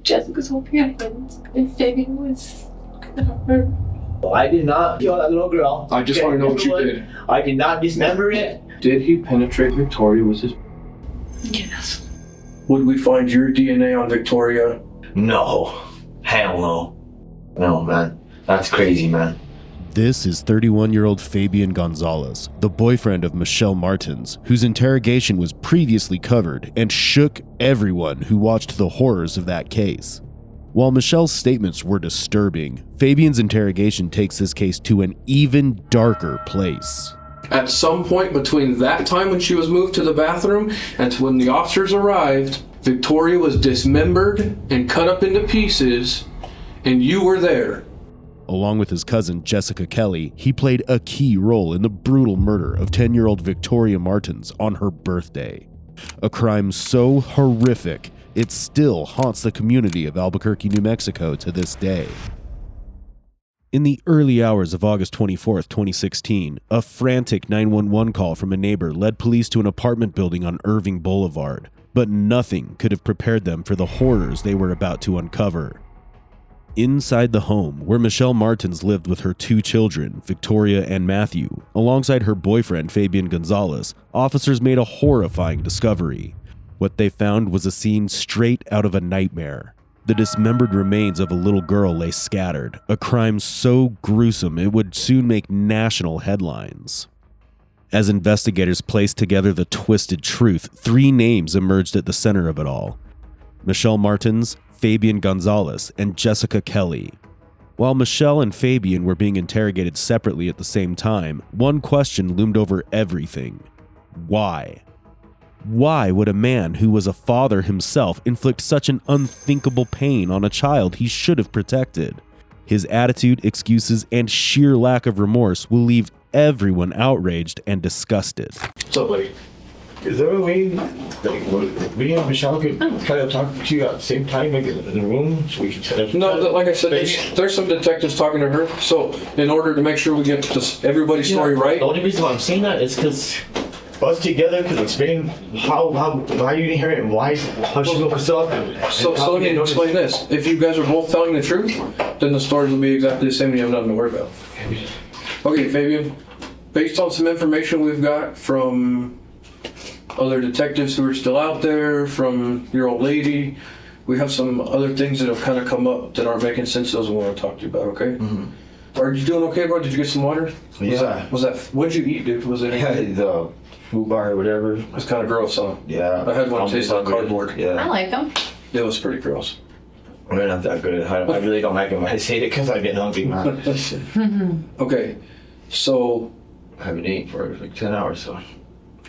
Jessica's hoping I wins, and Fabian was gonna hurt. I did not kill that little girl. I just want to know what you did. I did not dismember it. Did he penetrate Victoria with his... Yes. Would we find your DNA on Victoria? No. Hell no. No, man. That's crazy, man. This is 31-year-old Fabian Gonzalez, the boyfriend of Michelle Martens, whose interrogation was previously covered and shook everyone who watched the horrors of that case. While Michelle's statements were disturbing, Fabian's interrogation takes this case to an even darker place. At some point between that time when she was moved to the bathroom and to when the officers arrived, Victoria was dismembered and cut up into pieces, and you were there. Along with his cousin Jessica Kelly, he played a key role in the brutal murder of 10-year-old Victoria Martens on her birthday. A crime so horrific, it still haunts the community of Albuquerque, New Mexico to this day. In the early hours of August 24th, 2016, a frantic 911 call from a neighbor led police to an apartment building on Irving Boulevard, but nothing could have prepared them for the horrors they were about to uncover. Inside the home, where Michelle Martens lived with her 2 children, Victoria and Matthew, alongside her boyfriend Fabian Gonzalez, officers made a horrifying discovery. What they found was a scene straight out of a nightmare. The dismembered remains of a little girl lay scattered, a crime so gruesome it would soon make national headlines. As investigators placed together the twisted truth, 3 names emerged at the center of it all: Michelle Martens, Fabian Gonzalez, and Jessica Kelly. While Michelle and Fabian were being interrogated separately at the same time, one question loomed over everything. Why? Why would a man who was a father himself inflict such an unthinkable pain on a child he should have protected? His attitude, excuses, and sheer lack of remorse will leave everyone outraged and disgusted. What's up, buddy? Is there a way like we and Michelle could kind of talk to you at the same time, like in the room, so we can set up? No, like I said, there's some detectives talking to her, so in order to make sure we get everybody's story right... The only reason why I'm saying that is because us together could explain why you didn't hear it and how she got herself. So let me explain this. If you guys are both telling the truth, then the stories will be exactly the same and you have nothing to worry about. Okay, Fabian, based on some information we've got from other detectives who are still out there, from your old lady, we have some other things that have kind of come up that aren't making sense. Those we want to talk to you about, okay? Mm-hmm. Are you doing okay, bro? Did you get some water? Yeah. Was that what did you eat, dude? Was it the food bar or whatever? It's kind of gross, huh? Yeah. I had one taste like cardboard. I Yeah. like them. It was pretty gross. They're not that good. I really don't like them. I say it because I get hungry, man. Okay, so... I haven't eaten for like 10 hours, so...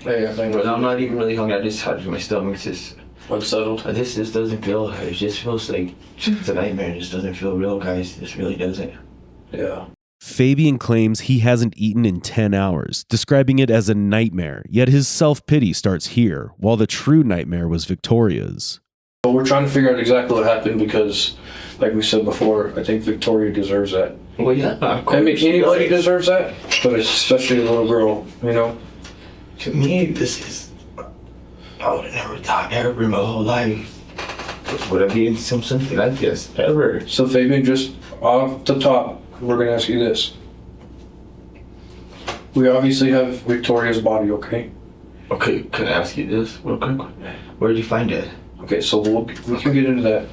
Hey, I think But I'm not even really hungry. I just had my stomach just unsettled. This just doesn't feel. It just feels like it's a nightmare. It just doesn't feel real, guys. This really doesn't. Yeah. Fabian claims he hasn't eaten in 10 hours, describing it as a nightmare, yet his self-pity starts here, while the true nightmare was Victoria's. But we're trying to figure out exactly what happened because, like we said before, I think Victoria deserves that. Well, yeah. I mean, anybody deserves that, but especially a little girl, you know? To me, this is. I would have never thought ever in my whole life would I be in something like this ever. So Fabian, just off the top, we're gonna ask you this. We obviously have Victoria's body, okay? Okay, can I ask you this real quick? Where did you find it? Okay, so we can get into that.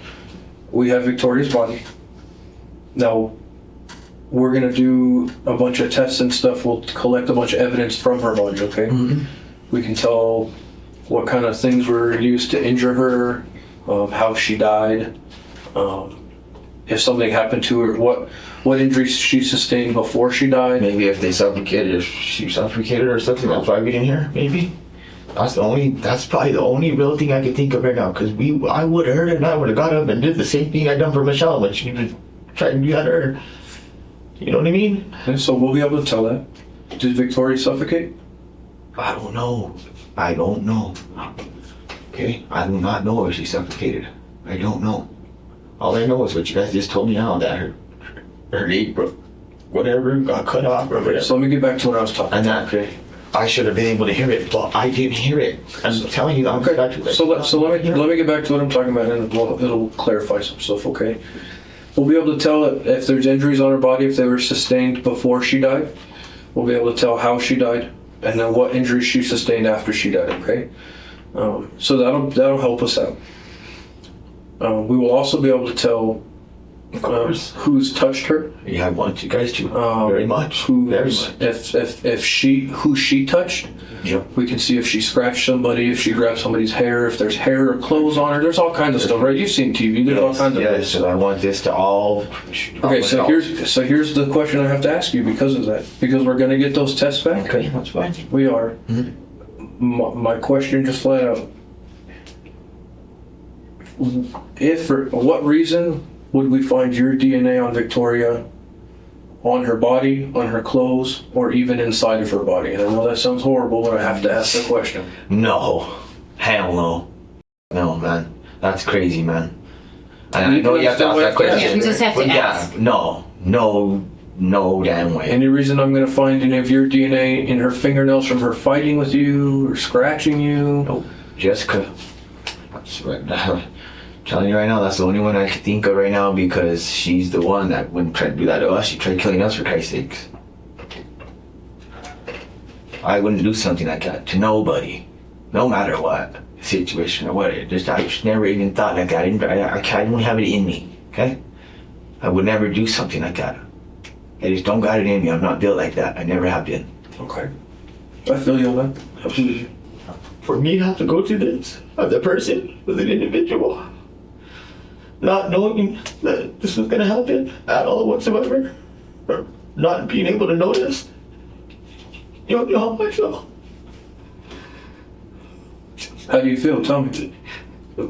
We have Victoria's body. Now, we're gonna do a bunch of tests and stuff. We'll collect a bunch of evidence from her body, okay? Mm-hmm. We can tell what kind of things were used to injure her, how she died, if something happened to her, what injuries she sustained before she died. Maybe if they suffocated, if she suffocated or something, that's why we didn't hear. Maybe. That's probably the only real thing I can think of right now. Because I would have heard it and I would have got up and did the same thing I done for Michelle when she was trying to do that to her. You know what I mean? And so we'll be able to tell that. Did Victoria suffocate? I don't know. Okay? I do not know if she suffocated. I don't know. All I know is what you guys just told me now, that her leg broke. Whatever, got cut off or whatever. So let me get back to what I was talking about, okay? I should have been able to hear it, but I didn't hear it. I'm telling you, I'm Okay. So let me get back to what I'm talking about, and it'll clarify some stuff. Okay. We'll be able to tell if there's injuries on her body, if they were sustained before she died. We'll be able to tell how she died, and then what injuries she sustained after she died. Okay. So that'll help us out. We will also be able to tell who's touched her. Yeah, I want you guys to very much. Very much. If who she touched. Yep. We can see if she scratched somebody, if she grabbed somebody's hair, if there's hair or clothes on her. There's all kinds of stuff, right? You've seen TV. There's all kinds of yes. So I want this to all. Okay, so here's the question I have to ask you because of that. Because we're gonna get those tests back. Okay, that's fine. We are. Mm-hmm. My question just flat out. If for what reason would we find your DNA on Victoria, on her body, on her clothes, or even inside of her body? And I know that sounds horrible, but I have to ask the question. No. Hell no. No, man. That's crazy, man. And I know you have to ask that question. Yeah, you just have to ask. No damn way. Any reason I'm going to find any of your DNA in her fingernails from her fighting with you or scratching you? Nope. Jessica. That's right now. Telling you right now, that's the only one I can think of right now because she's the one that wouldn't try to do that to us. She tried killing us for Christ's sakes. I wouldn't do something like that to nobody, no matter what situation or what. I just never even thought like that. I don't have it in me. Okay, I would never do something like that. I just don't got it in me. I'm not built like that. I never have been. Okay, I feel you on that. Absolutely. For me to have to go through this as a person, as an individual, not knowing that this was going to happen at all whatsoever, or not being able to notice, you don't know how I feel. How do you feel? Tell me. I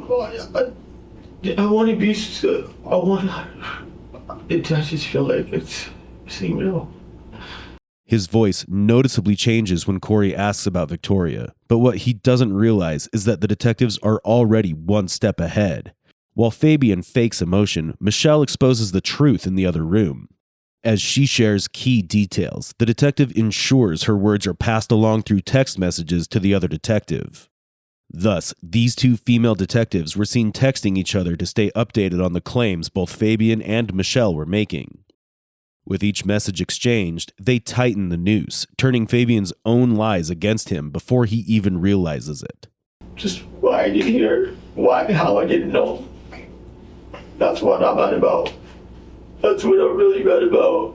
want to be, I just feel like it's real. His voice noticeably changes when Corey asks about Victoria, but what he doesn't realize is that the detectives are already one step ahead. While Fabian fakes emotion, Michelle exposes the truth in the other room. As she shares key details, the detective ensures her words are passed along through text messages to the other detective. Thus, these two female detectives were seen texting each other to stay updated on the claims both Fabian and Michelle were making. With each message exchanged, they tighten the noose, turning Fabian's own lies against him before he even realizes it. Just why I didn't hear, how I didn't know. That's what I'm mad about. That's what I'm really mad about.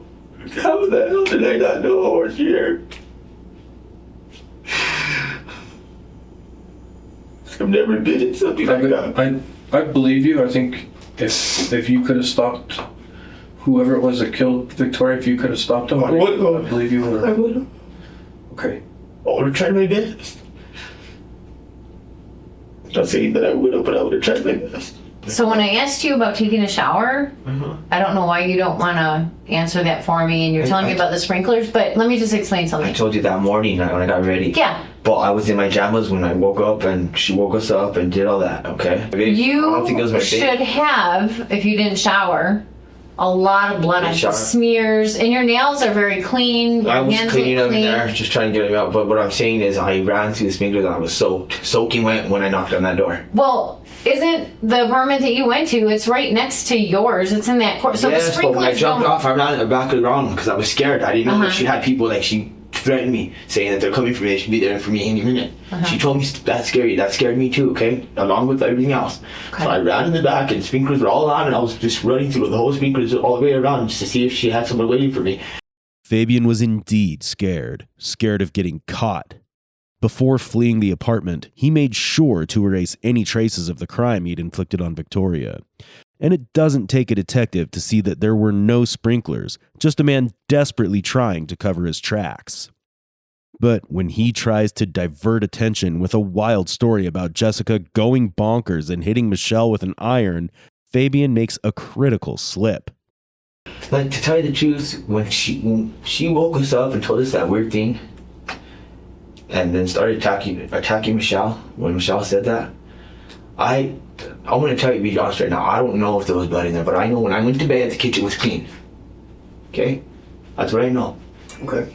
How the hell did I not know or hear? I've never been in something like that. I believe you. I think if you could have stopped whoever it was that killed Victoria, if you could have stopped him, I believe you would have. I would have. Okay. I would have tried my best. I'm not saying that I would have, but I would have tried my best. So when I asked you about taking a shower, I don't know why you don't want to answer that for me, and you're telling me about the sprinklers, but let me just explain something. I told you that morning when I got ready. Yeah. But I was in my pajamas when I woke up, and she woke us up and did all that, okay? I don't think it was my should have, if you didn't shower, a lot of blood on your smears, and your nails are very clean. I was cleaning them in there, just trying to get them out. But what I'm saying is, I ran through the sprinklers and I was soaking wet when I knocked on that door. Well, isn't the apartment that you went to? It's right next to yours. It's in that court. So yes, the sprinklers. But when I jumped off, I ran in the back of the ground because I was scared. I didn't know that she had people she threatened me, saying that they're coming for me. They should be there for me any minute. She told me that's scary. That scared me too. Okay, along with everything else. Okay. So I ran in the back, and sprinklers were all on, and I was just running through the whole sprinklers all the way around just to see if she had someone waiting for me. Fabian was indeed scared of getting caught. Before fleeing the apartment, he made sure to erase any traces of the crime he'd inflicted on Victoria. And it doesn't take a detective to see that there were no sprinklers, just a man desperately trying to cover his tracks. But when he tries to divert attention with a wild story about Jessica going bonkers and hitting Michelle with an iron, Fabian makes a critical slip. Like, to tell you the truth, when she woke us up and told us that weird thing, and then started attacking Michelle, when Michelle said that, I'm going to tell you, be honest right now, I don't know if there was blood in there, but I know when I went to bed, the kitchen was clean. Okay? That's what I know. Okay.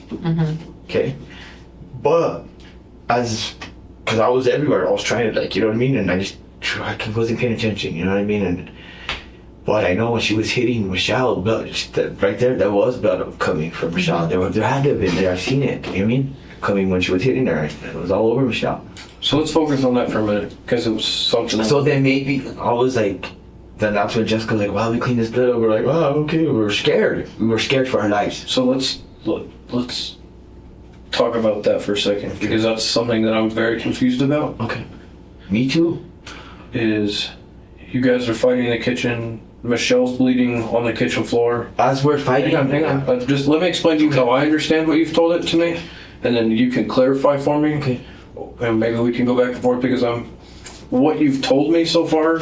Okay? But because I was everywhere, I was trying to, like, you know what I mean? And I wasn't paying attention, you know what I mean? But I know when she was hitting Michelle, right there, there was blood coming from Michelle. There had to have been there. I've seen it, you know what I mean? Coming when she was hitting her. It was all over Michelle. So let's focus on that for a minute, because it was something. So then maybe I was like, then that's when Jessica was like, wow, we cleaned this blood up. We're like, oh, okay. We were scared. We were scared for our lives. So let's talk about that for a second, because that's something that I'm very confused about. Okay. Me too. Is you guys are fighting in the kitchen. Michelle's bleeding on the kitchen floor. As we're fighting. Hang on. Just let me explain to you how I understand what you've told it to me, and then you can clarify for me. Okay. And maybe we can go back and forth, because what you've told me so far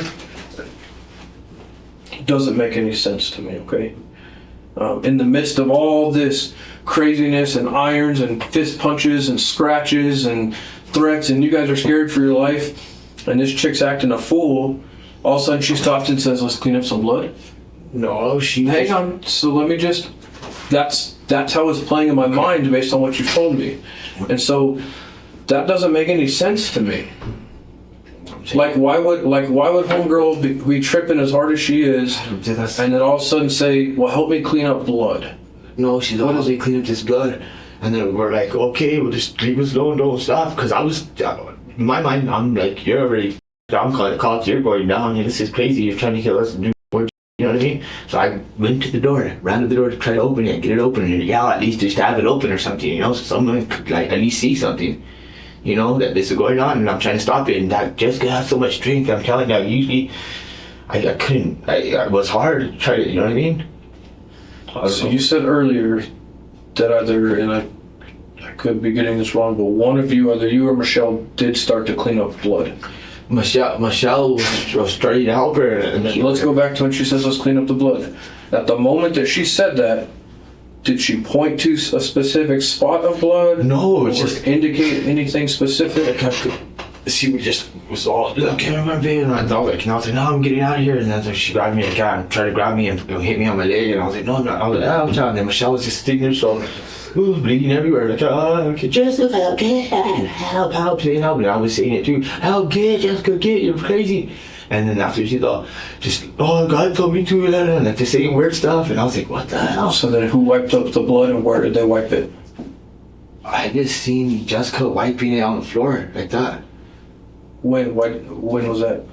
doesn't make any sense to me, okay? In the midst of all this craziness and irons and fist punches and scratches and threats, and you guys are scared for your life, and this chick's acting a fool, all of a sudden she stops and says, let's clean up some blood? No, Hang on. So let me just... That's how it's playing in my mind based on what you've told me. And so that doesn't make any sense to me. Like why would homegirl be tripping as hard as she is, and then all of a sudden say, well, help me clean up blood? No, she's always like, clean up this blood. And then we're like, okay, we'll just leave us alone, don't stop. Because I was, in my mind, I'm like, you're already, I'm calling the cops, you're going down, this is crazy, you're trying to kill us and do more, you know what I mean? So I went to the door, ran to the door to try to open it, get it open, and yeah, at least just have it open or something, you know, so someone could like at least see something, you know, that this is going on, and I'm trying to stop it, and that Jessica has so much strength, I'm telling you, usually, I couldn't, it was hard to try to, you know what I mean? So you said earlier that either, and I could be getting this wrong, but one of you, either you or Michelle, did start to clean up blood. Michelle was starting to help her. And then Let's go back to when she says, let's clean up the blood. At the moment that she said that, did she point to a specific spot of blood? No, it's or just indicate anything specific? She was all, look, everyone, baby. And I was like, no, I'm getting out of here. And then so she grabbed me again, tried to grab me and hit me on my leg. And I was like, no. I was like, ouch. And then Michelle was just sitting there, so bleeding everywhere. Like, oh, okay, Jessica, help, saying help. And I was saying it too. Help, Jessica, you're crazy. And then after she thought, God told me to, and like just saying weird stuff. And I was like, what the hell? So then who wiped up the blood, and where did they wipe it? I just seen Jessica wiping it on the floor like that. When was that?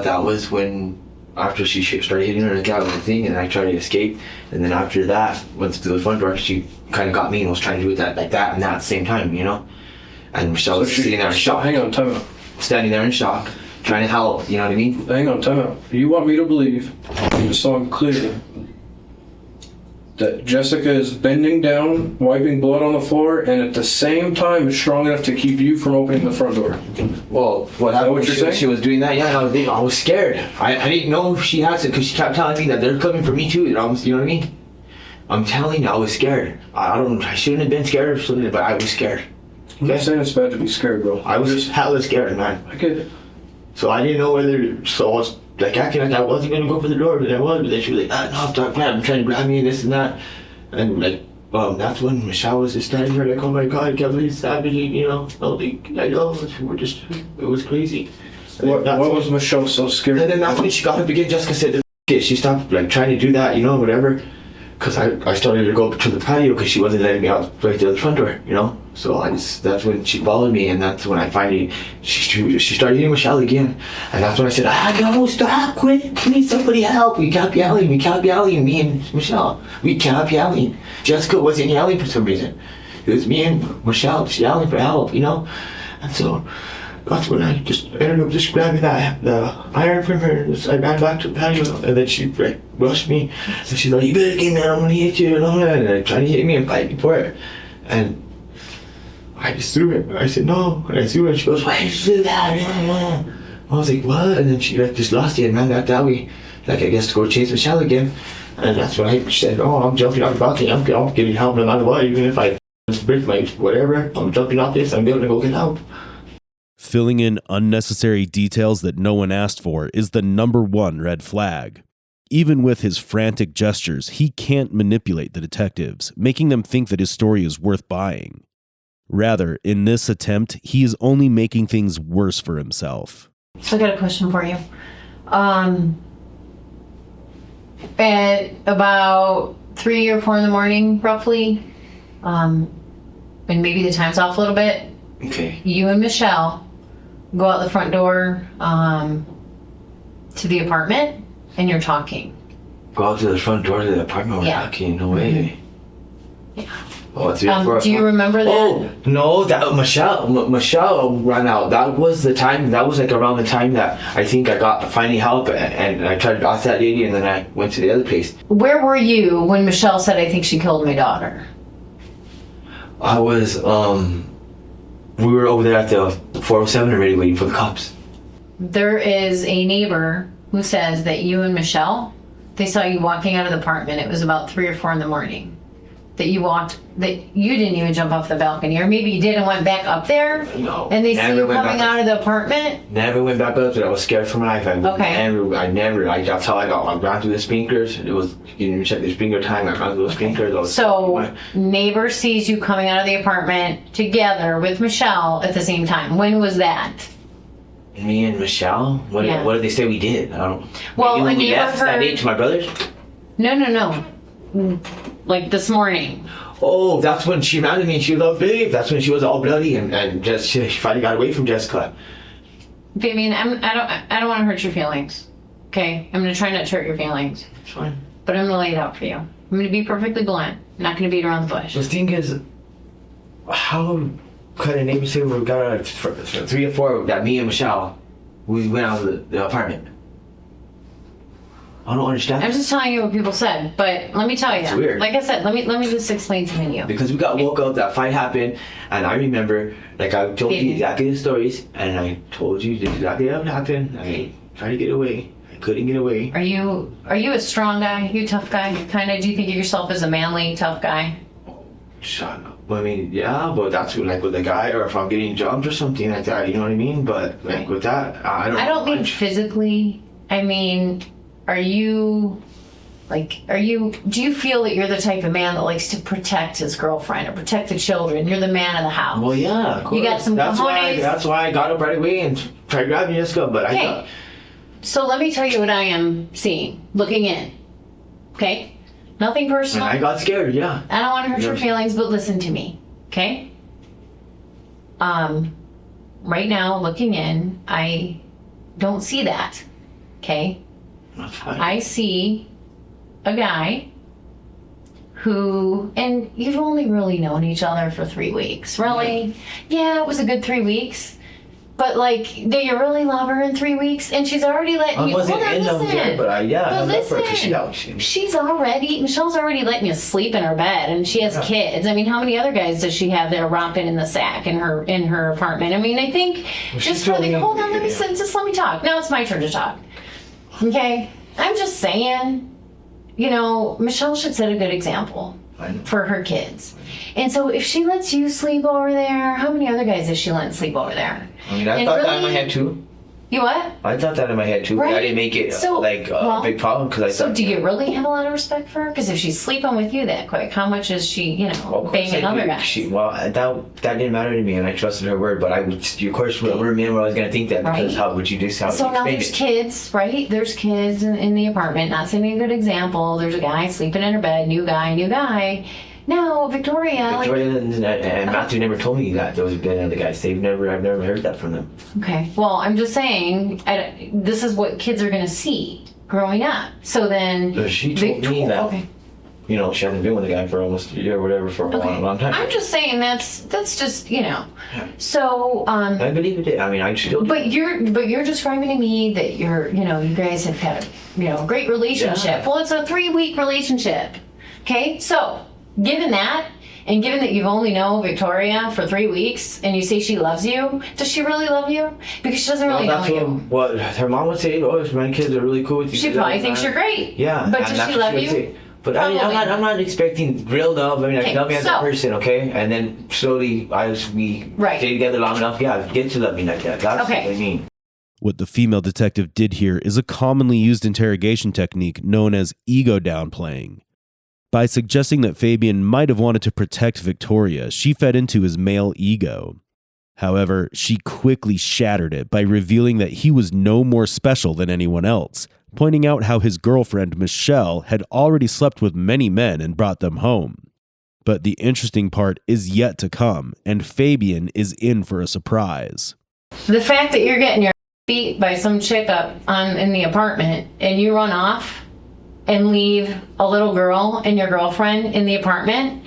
That was when, after she started hitting her like, with the thing, and I tried to escape. And then after that, went to the front door, she kind of got me and was trying to do that like that and that at the same time, you know? And Michelle was sitting there in shock. Hang on, time out. Standing there in shock, trying to help, you know what I mean? Hang on, time out. You want me to believe, just so I'm clear, that Jessica is bending down, wiping blood on the floor, and at the same time is strong enough to keep you from opening the front door? Well, what happened what when you're saying? she was doing that? Yeah, I was scared. I didn't know if she had to, because she kept telling me that they're coming for me too. You know what I mean? I'm telling you, I was scared. I shouldn't have been scared or something, but I was scared. I'm not saying it's bad to be scared, bro. I was hella scared, man. I get it. So I didn't know whether, so I was like acting like I wasn't gonna go for the door, but I was. But then she was like, no, stop grabbing, trying to grab me and this and that. And like, that's when Michelle was just standing there like, oh my God, I can't believe it's happening, you know. I know, it was crazy. What was Michelle so scared? And then that's when she got up again. Jessica said, she stopped like trying to do that, you know, whatever. Because I started to go up to the patio because she wasn't letting me out right to the front door, you know. So that's when she followed me, and that's when I finally she started hitting Michelle again, and that's when I said, no, stop, quit, please, somebody help. We kept yelling, me and Michelle, we kept yelling. Jessica wasn't yelling for some reason. It was me and Michelle just yelling for help, you know. And so that's when I ended up just grabbing the iron from her, and I ran back to the patio, and then she like rushed me, and she's like, you better get me, I'm gonna hit you, and all that, and trying to hit me and fight me for it. And I just threw it. I said no, and I threw it, and she goes, why did you do that? I was like, what? And then she like just lost it and ran back that way, like I guess to go chase Michelle again. And that's when I said, I'm jumping off the balcony, I'm getting help no matter what, even if I break my whatever, I'm jumping off this, I'm going to go get help. Filling in unnecessary details that no one asked for is the #1 red flag. Even with his frantic gestures, he can't manipulate the detectives, making them think that his story is worth buying. Rather, in this attempt, he is only making things worse for himself. So I got a question for you. At about 3 or 4 in the morning, roughly, and maybe the time's off a little bit, Okay. you and Michelle go out the front door to the apartment, and you're talking. Go out to the front door of the apartment. We're Yeah. talking. No way. Yeah. Oh, 3 or 4 Do you remember that? Oh no, that Michelle ran out. That was the time. That was like around the time that I think I got finally help, and I tried to ask that lady, and then I went to the other place. Where were you when Michelle said, "I think she killed my daughter"? I was we were over there at the 407 already waiting for the cops. There is a neighbor who says that you and Michelle, they saw you walking out of the apartment. It was about 3 or 4 in the morning. That you didn't even jump off the balcony, or maybe you did and went back up there. No. And they see Never you went coming back out of the apartment. Never went back up there. I was scared for my life. Okay. That's how I got. I ran through the sprinklers. It was, you didn't even check the sprinkler time. I ran through the sprinklers. So neighbor sees you coming out of the apartment together with Michelle at the same time. When was that? Me and Michelle? What did they say we did? I don't. Well, maybe when a we neighbor left that heard- day to my brothers. No. Like this morning. Oh, that's when she ran to me and she was all big. That's when she was all bloody and just she finally got away from Jessica. Fabian, I don't want to hurt your feelings. Okay? I'm going to try not to hurt your feelings. It's fine. But I'm going to lay it out for you. I'm going to be perfectly blunt. I'm not going to beat around the bush. The thing is, how could a neighbor say we got out at 3 or 4 that me and Michelle, we went out of the apartment? I don't understand. I'm just telling you what people said, but let me tell you. It's weird. Like I said, let me just explain something to you. Because we got woke up, that fight happened, and I remember, like I told you exactly the stories, and I told you exactly what happened. I tried to get away. I couldn't get away. Are you a strong guy? You a tough guy? Kind of? Do you think of yourself as a manly, tough guy? Shut up. I mean, yeah, but that's like with a guy, or if I'm getting jumped or something like that, you know what I mean? But like with that, I don't mean physically. I mean, do you feel that you're the type of man that likes to protect his girlfriend or protect the children? You're the man of the house. Well, yeah, of course. You got some cojones. That's why I got up right away and tried grabbing Jessica, but I thought... So let me tell you what I am seeing, looking in. Okay? Nothing personal. And I got scared, yeah. I don't want to hurt your feelings, but listen to me. Okay? Right now, looking in, I don't see that. Okay? That's fine. I see a guy who, and you've only really known each other for 3 weeks. Really? Yeah, it was a good 3 weeks. But like, do you really love her in 3 weeks? And she's already letting you. I wasn't in love with her, but I love her because Michelle's already letting you sleep in her bed, and she has kids. I mean, how many other guys does she have that are romping in the sack in her apartment? I mean, I think hold on, just let me talk. Now it's my turn to talk. Okay, I'm just saying, Michelle should set a good example for her kids. And so if she lets you sleep over there, how many other guys is she letting sleep over there? I mean, I thought that in my head too. You what? I thought that in my head too, Right. but I didn't make it a big problem because I thought... So do you really have a lot of respect for her? Because if she's sleeping with you that quick, how much is she, banging other guys? That didn't matter to me, and I trusted her word, but of course, we're men, we're always going to think that, because how would you just... So now there's kids, right? There's kids in the apartment, not setting a good example. There's a guy sleeping in her bed, new guy. Now, Victoria and Matthew never told me that there was been other guys. I've never heard that from them. Okay, well, I'm just saying, this is what kids are going to see growing up. So then... She told me that, okay. She hasn't been with a guy for almost a year or whatever for a long time. I'm just saying that's just, So, I believe it. I mean, I still do. But you're describing to me that you guys have had a great relationship. Yeah. Well, it's a 3-week relationship. Okay? So, given that, and given that you've only known Victoria for 3 weeks, and you say she loves you, does she really love you? Because she doesn't really know you. What her mom would say, my kids are really cool with you. She probably thinks you're great. Yeah. But does she love you? But I'm not expecting real love. I mean, I love me as a person, okay? And then slowly, as we stay together long enough, get to love me like that. That's what I mean. What the female detective did here is a commonly used interrogation technique known as ego downplaying. By suggesting that Fabian might have wanted to protect Victoria, she fed into his male ego. However, she quickly shattered it by revealing that he was no more special than anyone else, pointing out how his girlfriend Michelle had already slept with many men and brought them home. But the interesting part is yet to come, and Fabian is in for a surprise. The fact that you're getting your beat by some chick up in the apartment and you run off and leave a little girl and your girlfriend in the apartment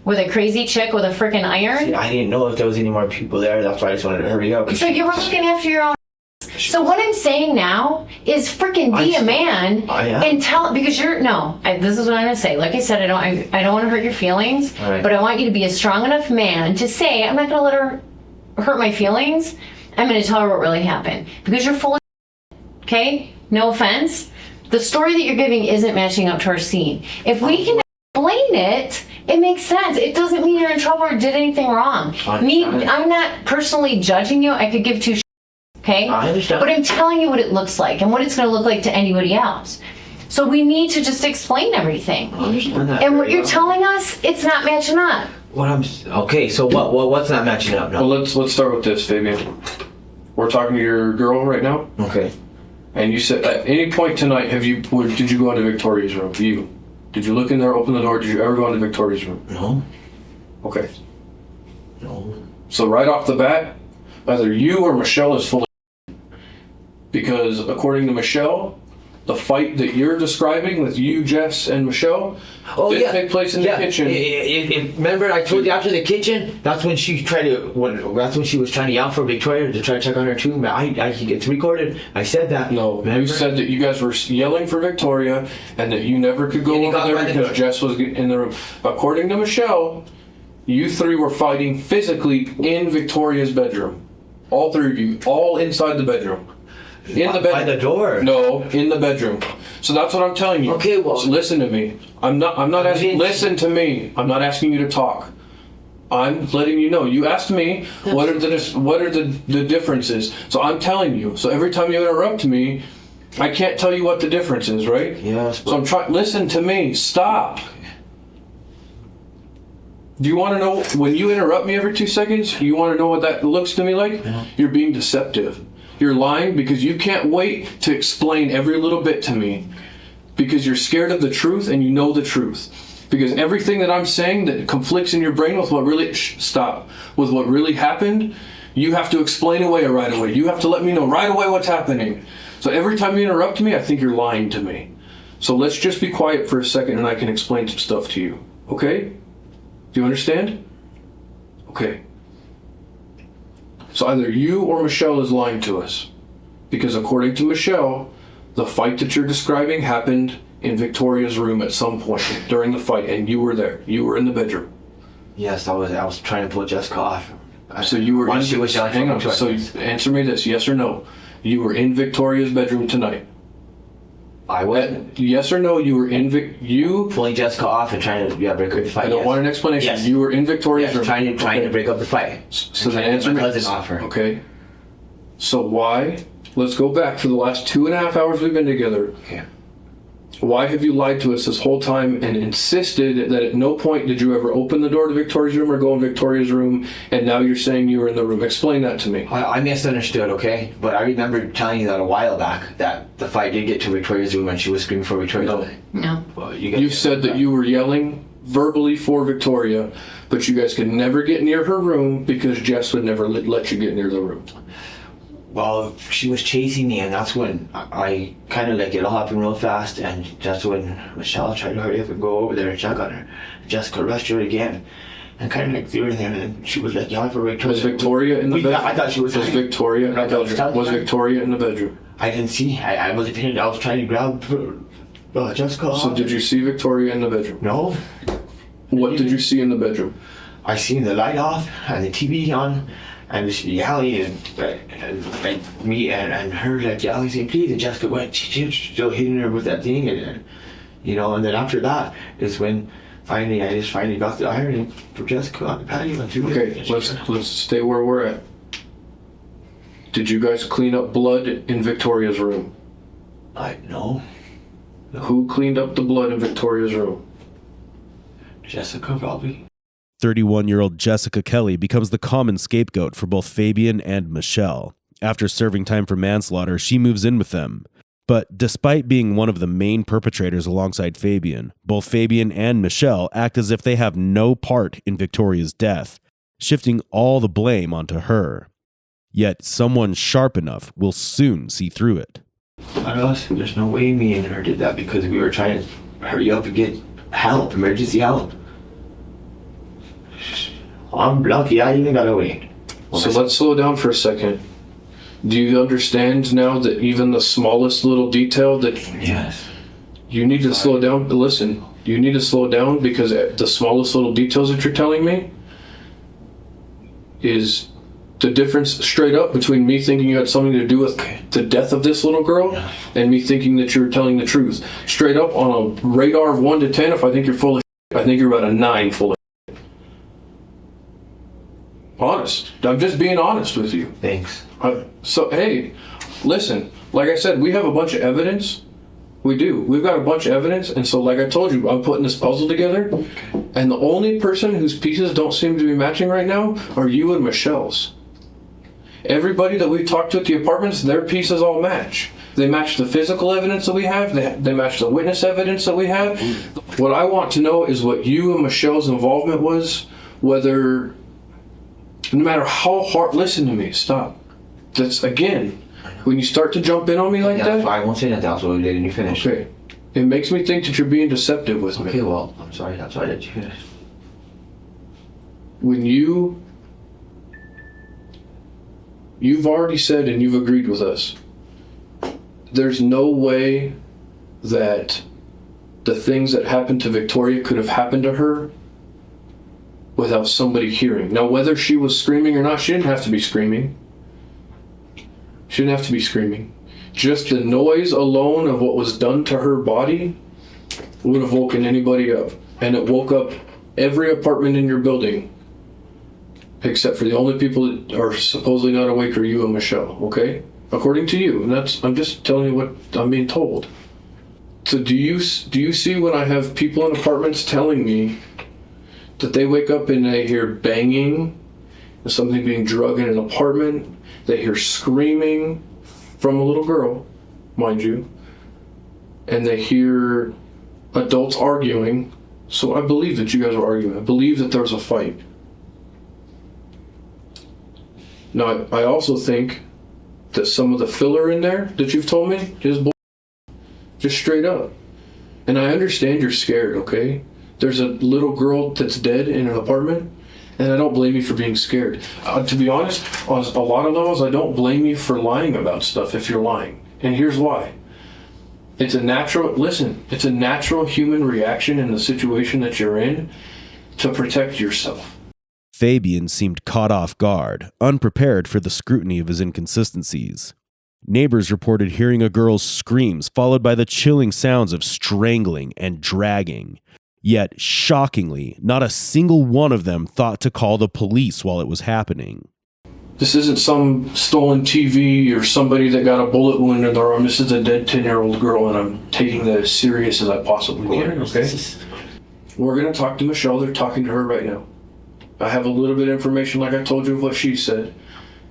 with a crazy chick with a freaking iron. See, I didn't know if there was any more people there. That's why I just wanted to hurry up. So you were looking after your own. So what I'm saying now is freaking be a man and tell, because this is what I'm going to say. Like I said, I don't want to hurt your feelings, but I want you to be a strong enough man to say, I'm not going to let her hurt my feelings. I'm going to tell her what really happened because you're full of okay? No offense. The story that you're giving isn't matching up to our scene. If we can explain it, it makes sense. It doesn't mean you're in trouble or did anything wrong. I'm not personally judging you. I could give two okay? I understand. But I'm telling you what it looks like and what it's going to look like to anybody else. So we need to just explain everything. I understand that. And what you're telling us, it's not matching up. Okay, so what's not matching up now? Well, let's start with this, Fabian. We're talking to your girl right now. Okay. And you said at any point tonight, did you go into Victoria's room? Did you look in there, open the door? Did you ever go into Victoria's room? No. Okay. No. So right off the bat, either you or Michelle is full of because according to Michelle, the fight that you're describing with you, Jess, and Michelle did take place in the kitchen. Remember I told you after the kitchen? That's when she was trying to yell for Victoria to try to check on her too. It's recorded. I said that. No, remember? you said that you guys were yelling for Victoria and that you never could go over there because Jess was in the room. According to Michelle, you three were fighting physically in Victoria's bedroom. All three of you, all inside the bedroom. In the bedroom. By the door. No, in the bedroom. So that's what I'm telling you. Okay, well, so listen to me. I'm not asking. Listen to me. I'm not asking you to talk. I'm letting you know. You asked me what are the differences. So I'm telling you. So every time you interrupt me, I can't tell you what the difference is, right? Yes. So I'm trying. Listen to me. Stop. Do you want to know when you interrupt me every 2 seconds? You want to know what that looks to me like? Yeah. You're being deceptive. You're lying because you can't wait to explain every little bit to me because you're scared of the truth and you know the truth. Because everything that I'm saying that conflicts in your brain with what really, with what really happened, you have to explain away right away. You have to let me know right away what's happening. So every time you interrupt me, I think you're lying to me. So let's just be quiet for a second and I can explain some stuff to you. Okay? Do you understand? Okay. So either you or Michelle is lying to us. Because according to Michelle, the fight that you're describing happened in Victoria's room at some point during the fight, and you were there. You were in the bedroom. Yes, I was trying to pull Jessica off. So you were hang on. So answer me this, yes or no. You were in Victoria's bedroom tonight. I wasn't. Yes or no, you were in pulling Jessica off and trying to break up the fight. I don't want an explanation. Yes. You were in Victoria's room. Trying to break up the fight. So then answer me. Cousin offer. Okay. So why? Let's go back for the last 2.5 hours we've been together. Okay. Why have you lied to us this whole time and insisted that at no point did you ever open the door to Victoria's room or go in Victoria's room, and now you're saying you were in the room? Explain that to me. I misunderstood, okay? But I remember telling you that a while back, that the fight did get to Victoria's room and she was screaming for Victoria. No. Well, You've said that you were yelling verbally for Victoria, but you guys could never get near her room because Jess would never let you get near the room. Well, she was chasing me, and that's when I kind of it all happened real fast, and that's when Michelle tried to hurry up and go over there and check on her. Jessica rushed her again, and kind of threw her in there, and she was yelling for Victoria. Was Victoria in the bedroom? I thought she was. Was Victoria in the bedroom? Was Victoria in the bedroom? I didn't see. I wasn't paying. I was trying to grab Jessica. So did you see Victoria in the bedroom? No. What did you see in the bedroom? I seen the light off and the TV on. And she yelling and me and her yelling saying please, and Jessica went still hitting her with that thing, and and then after that is when I just finally got the iron for Jessica on the patio and threw it. Okay, let's stay where we're at. Did you guys clean up blood in Victoria's room? No. Who cleaned up the blood in Victoria's room? Jessica, probably. 31-year-old Jessica Kelly becomes the common scapegoat for both Fabian and Michelle. After serving time for manslaughter, she moves in with them. But despite being one of the main perpetrators alongside Fabian, both Fabian and Michelle act as if they have no part in Victoria's death, shifting all the blame onto her. Yet someone sharp enough will soon see through it. Not us. There's no way me and her did that because we were trying to hurry up and get help, emergency help. I'm lucky I even got away. So let's slow down for a second. Do you understand now that even the smallest little detail that Yes. you need to slow down? Listen, you need to slow down because the smallest little details that you're telling me is the difference straight up between me thinking you had something to do with the death of this little girl and me thinking that you're telling the truth. Straight up on a radar of 1 to 10, if I think you're full of shit, I think you're about a 9 full of shit. Honest. I'm just being honest with you. Thanks. So, hey, listen, like I said, we have a bunch of evidence. We do. We've got a bunch of evidence. And so, like I told you, I'm putting this puzzle together. And the only person whose pieces don't seem to be matching right now are you and Michelle's. Everybody that we've talked to at the apartments, their pieces all match. They match the physical evidence that we have. They match the witness evidence that we have. What I want to know is what you and Michelle's involvement was, whether, no matter how hard, listen to me, stop. That's, again, when you start to jump in on me like that. I won't say that that's what we did and you finished. Okay. It makes me think that you're being deceptive with me. Okay, well, I'm sorry that you finished. When you've already said and you've agreed with us, there's no way that the things that happened to Victoria could have happened to her without somebody hearing. Now, whether she was screaming or not, she didn't have to be screaming. She didn't have to be screaming. Just the noise alone of what was done to her body would have woken anybody up. And it woke up every apartment in your building, except for the only people that are supposedly not awake are you and Michelle, okay? According to you. And I'm just telling you what I'm being told. So do you see when I have people in apartments telling me that they wake up and they hear banging, and something being drugged in an apartment, they hear screaming from a little girl, mind you, and they hear adults arguing. So I believe that you guys were arguing. I believe that there was a fight. Now, I also think that some of the filler in there that you've told me is bull. Just straight up. And I understand you're scared, okay? There's a little girl that's dead in an apartment, and I don't blame you for being scared. To be honest, on a lot of levels, I don't blame you for lying about stuff if you're lying. And here's why. It's a natural human reaction in the situation that you're in to protect yourself. Fabian seemed caught off guard, unprepared for the scrutiny of his inconsistencies. Neighbors reported hearing a girl's screams followed by the chilling sounds of strangling and dragging. Yet, shockingly, not a single one of them thought to call the police while it was happening. This isn't some stolen TV or somebody that got a bullet wound in their arm. This is a dead 10-year-old girl, and I'm taking that as serious as I possibly can, okay? We're going to talk to Michelle. They're talking to her right now. I have a little bit of information, like I told you, of what she said.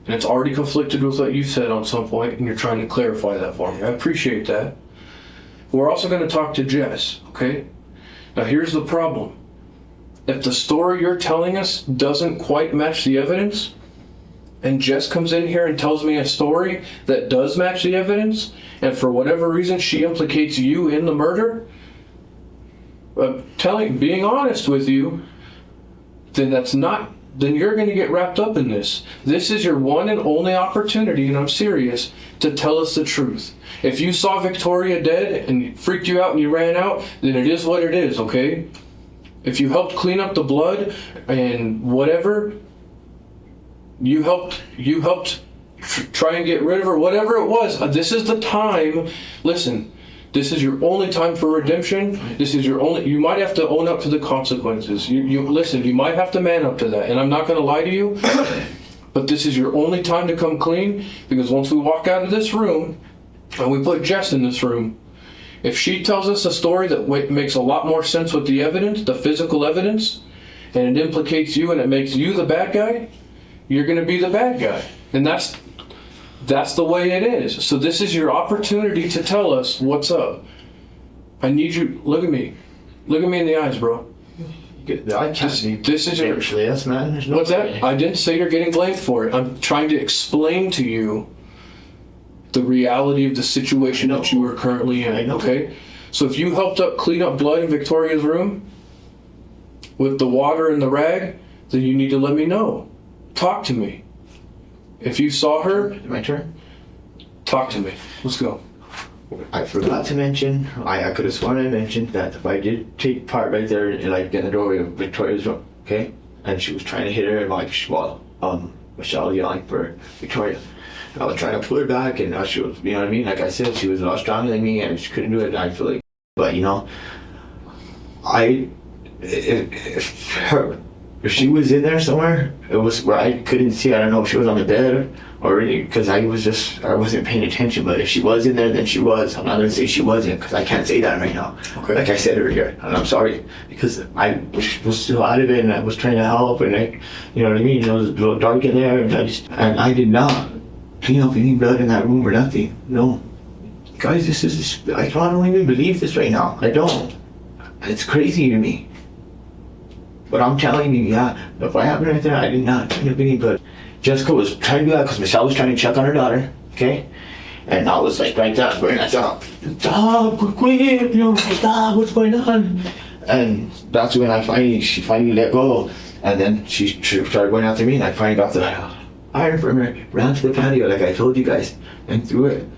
And it's already conflicted with what you said on some point, and you're trying to clarify that for me. I appreciate that. We're also going to talk to Jess, okay? Now, here's the problem. If the story you're telling us doesn't quite match the evidence, and Jess comes in here and tells me a story that does match the evidence, and for whatever reason she implicates you in the murder, being honest with you, then you're going to get wrapped up in this. This is your one and only opportunity, and I'm serious, to tell us the truth. If you saw Victoria dead and it freaked you out and you ran out, then it is what it is, okay? If you helped clean up the blood and whatever, you helped try and get rid of her, whatever it was, this is the time. Listen, this is your only time for redemption. You might have to own up to the consequences. Listen, you might have to man up to that. And I'm not going to lie to you, but this is your only time to come clean, because once we walk out of this room and we put Jess in this room If she tells us a story that makes a lot more sense with the evidence, the physical evidence, and it implicates you and it makes you the bad guy, you're going to be the bad guy. And that's the way it is. So this is your opportunity to tell us what's up. I need you, look at me. Look at me in the eyes, bro. I can't be This is your... yes, man. There's no What's way. that? I didn't say you're getting blamed for it. I'm trying to explain to you the reality of the situation that you are currently in, okay? So if you helped clean up blood in Victoria's room with the water and the rag, then you need to let me know. Talk to me. If you saw her, My turn. talk to me. Let's go. I forgot to mention, I could have sworn I mentioned that if I did take part right there in the doorway of Victoria's room, okay? And she was trying to hit her, and Michelle yelling for Victoria. I was trying to pull her back, and she was, you know what I mean? Like I said, she was a lot stronger than me, and she couldn't do it, and I feel like, but you know, if she was in there somewhere, it was where I couldn't see. I don't know if she was on the bed or because I wasn't paying attention. But if she was in there, then she was. I'm not gonna say she wasn't because I can't say that right now. Okay. Like I said earlier, and I'm sorry because I was still out of it and I was trying to help and you know what I mean. It was a little dark in there, and I did not clean up any blood in that room or nothing. No, guys, I don't even believe this right now. I don't. It's crazy to me. But I'm telling you, yeah, if what happened right there, I did not clean up any blood. Jessica was trying to do that because Michelle was trying to check on her daughter, okay? And I was like, right there, bring that up. Stop, quick, stop, what's going on? And that's when she finally let go. And then she started going after me, and I finally got the iron from her, ran to the patio like I told you guys, and threw it.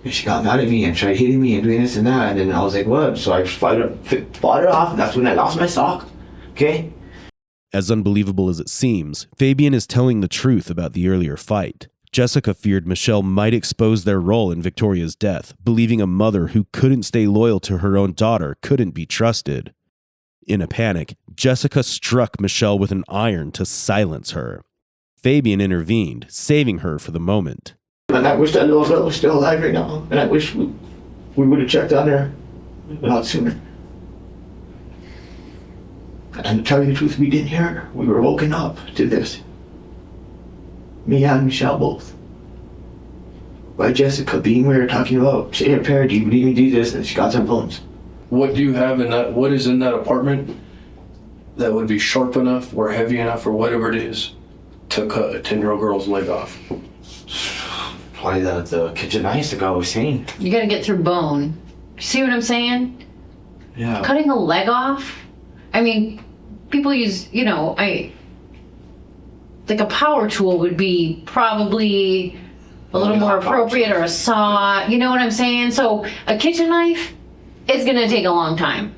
And she got mad at me and tried hitting me and doing this and that. And then I was like, what? So I fought her off, and that's when I lost my sock. Okay. As unbelievable as it seems, Fabian is telling the truth about the earlier fight. Jessica feared Michelle might expose their role in Victoria's death, believing a mother who couldn't stay loyal to her own daughter couldn't be trusted. In a panic, Jessica struck Michelle with an iron to silence her. Fabian intervened, saving her for the moment. And I wish that little girl was still alive right now. And I wish we would have checked on her a lot sooner. And to tell you the truth, we didn't hear her. We were woken up to this. Me and Michelle both. By Jessica being we were talking about, say her prayer, do you believe in Jesus? And she got some phones. What do you have in that? What is in that apartment that would be sharp enough or heavy enough or whatever it is to cut a 10-year-old girl's leg off? Probably the kitchen knife the guy was saying. You gotta get through bone. See what I'm saying? Yeah. Cutting a leg off? I mean, people use, like a power tool would be probably a little more appropriate, or a saw, you know what I'm saying? So a kitchen knife is gonna take a long time.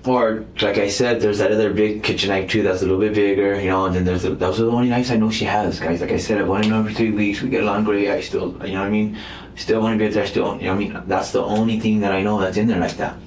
Or, like I said, there's that other big kitchen knife too that's a little bit bigger, and then those are the only knives I know she has, guys. Like I said, I've only known her for 3 weeks, we get along great, I still, you know what I mean? Still want to be there, still, you know what I mean? That's the only thing that I know that's in there like that.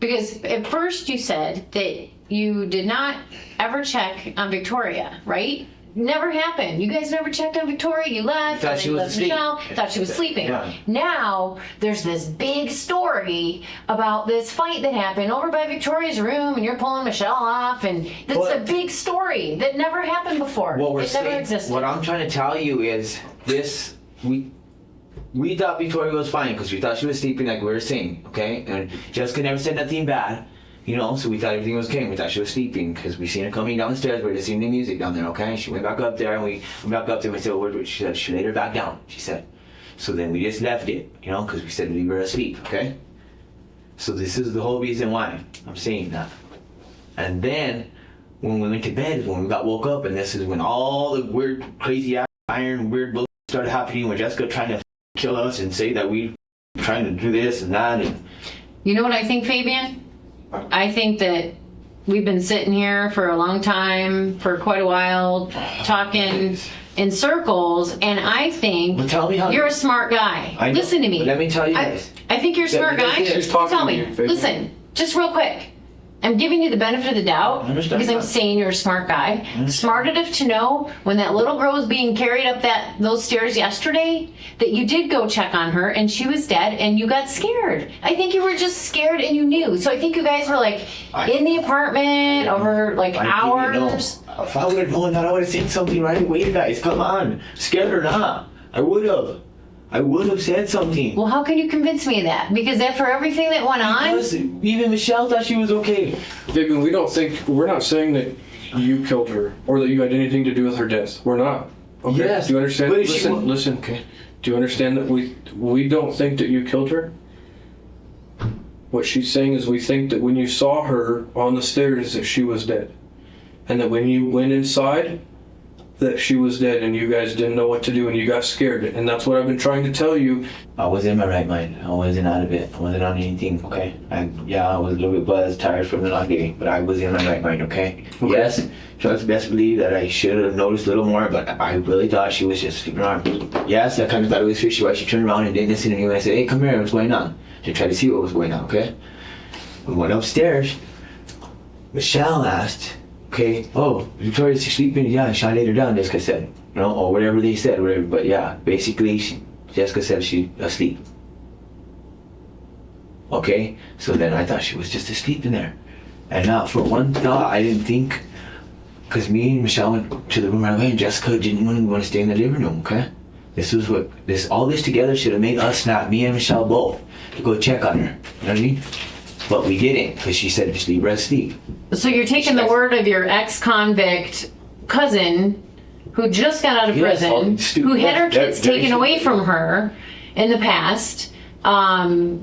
Because at first you said that you did not ever check on Victoria, right? Never happened. You guys never checked on Victoria. You left. Thought she was asleep. Michelle thought she was sleeping. Yeah. Now there's this big story about this fight that happened over by Victoria's room, and you're pulling Michelle off, and that's a big story that never happened before. It never existed. What I'm trying to tell you is this: we thought Victoria was fine because we thought she was sleeping, like we were saying, okay? And Jessica never said nothing bad. So we thought everything was okay. We thought she was sleeping because we seen her coming down the stairs. We were listening to music down there, okay? She went back up there, and we went back up there, and we said, well, she said, she laid her back down, she said. So then we just left it, because we said we were asleep, okay? So this is the whole reason why I'm saying that. And then when we went to bed is when we got woke up, and this is when all the weird, crazy iron, weird bullshit started happening with Jessica trying to kill us and say that we were trying to do this and that. And you know what I think, Fabian? I think that we've been sitting here for a long time, for quite a while, talking in circles, and I think you're a smart guy. Listen to me. Let me tell you this. I think you're a smart guy. She's talking Tell to me. you, Fabian. Listen, just real quick. I'm giving you the benefit of the doubt I understand because I'm that. saying you're a smart guy. Smart enough to know when that little girl was being carried up those stairs yesterday that you did go check on her and she was dead and you got scared. I think you were just scared and you knew. So I think you guys were like in the apartment over like hours. If I would have known that, I would have said something right away, guys. Come on. Scared or not. I would have said something. Well, how can you convince me of that? Because after everything that went on, Because even Michelle thought she was okay. Fabian, we're not saying that you killed her or that you had anything to do with her death. We're not. Okay? Yes, Do you understand? but if she Listen. Okay. Do you understand that we don't think that you killed her? What she's saying is we think that when you saw her on the stairs that she was dead. And that when you went inside, that she was dead and you guys didn't know what to do and you got scared. And that's what I've been trying to tell you. I was in my right mind. I wasn't out of it. I wasn't on anything, okay? I was a little bit buzzed, tired from the long day, but I was in my right mind, okay? Yes, trust best believe that I should have noticed a little more, but I really thought she was just sleeping around. Yes, I kind of thought it was fishy why she turned around and didn't listen to me when I said, hey, come here, what's going on? To try to see what was going on, okay? We went upstairs. Michelle asked, okay, oh, Victoria's sleeping? Yeah, she laid her down, Jessica said. You know, or whatever they said, whatever. But yeah, basically, Jessica said she's asleep. Okay, so then I thought she was just asleep in there. And now, for one thought, I didn't think, because me and Michelle went to the room right away, and Jessica didn't want to stay in the living room, okay? All this together should have made us snap, me and Michelle both, to go check on her. You know what I mean? But we didn't, because she said just leave her asleep. so you're taking the word of your ex-convict cousin who just got out of Yes, prison, stupid. who had her Very- kids very taken away stupid. from her in the past,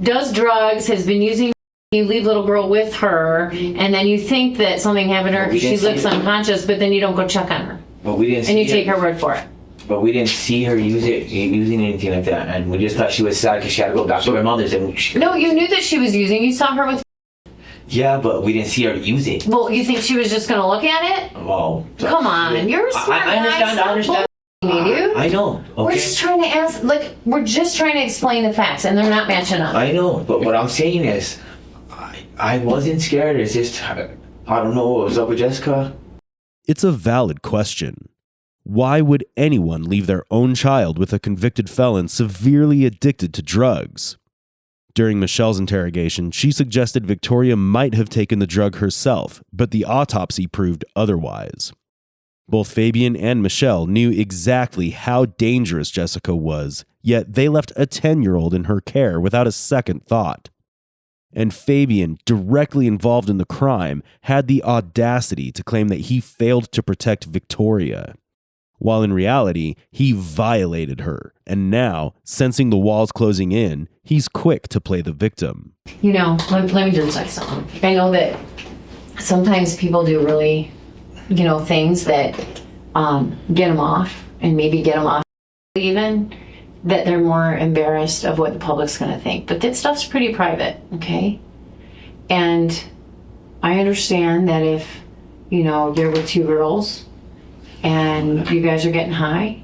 does drugs, has been using. You leave little girl with her, and then you think that something happened to her But we because she didn't looks see it. unconscious, but then you don't go check on her. But we didn't see And you it. take her word for it. But we didn't see her using anything like that. And we just thought she was sad because she had to go back to her mother's. And No, you knew that she was using. You saw her with. yeah, but we didn't see her use it. Well, you think she was just going to look at it? Well, Come on, you're a smart I understand, guy. Stop I understand. bullshitting me, dude. I know. We're Okay. just trying to ask, like, we're just trying to explain the facts, and they're not matching up. I know, but what I'm saying is, I wasn't scared. It's just, I don't know what was up with Jessica. It's a valid question. Why would anyone leave their own child with a convicted felon severely addicted to drugs? During Michelle's interrogation, she suggested Victoria might have taken the drug herself, but the autopsy proved otherwise. Both Fabian and Michelle knew exactly how dangerous Jessica was, yet they left a 10-year-old in her care without a second thought. And Fabian, directly involved in the crime, had the audacity to claim that he failed to protect Victoria, while in reality, he violated her, and now, sensing the walls closing in, he's quick to play the victim. You know, let me just say something. I know that sometimes people do really, things that get them off, and maybe get them off even, that they're more embarrassed of what the public's going to think. But that stuff's pretty private, okay? And I understand that if, you're with two girls and you guys are getting high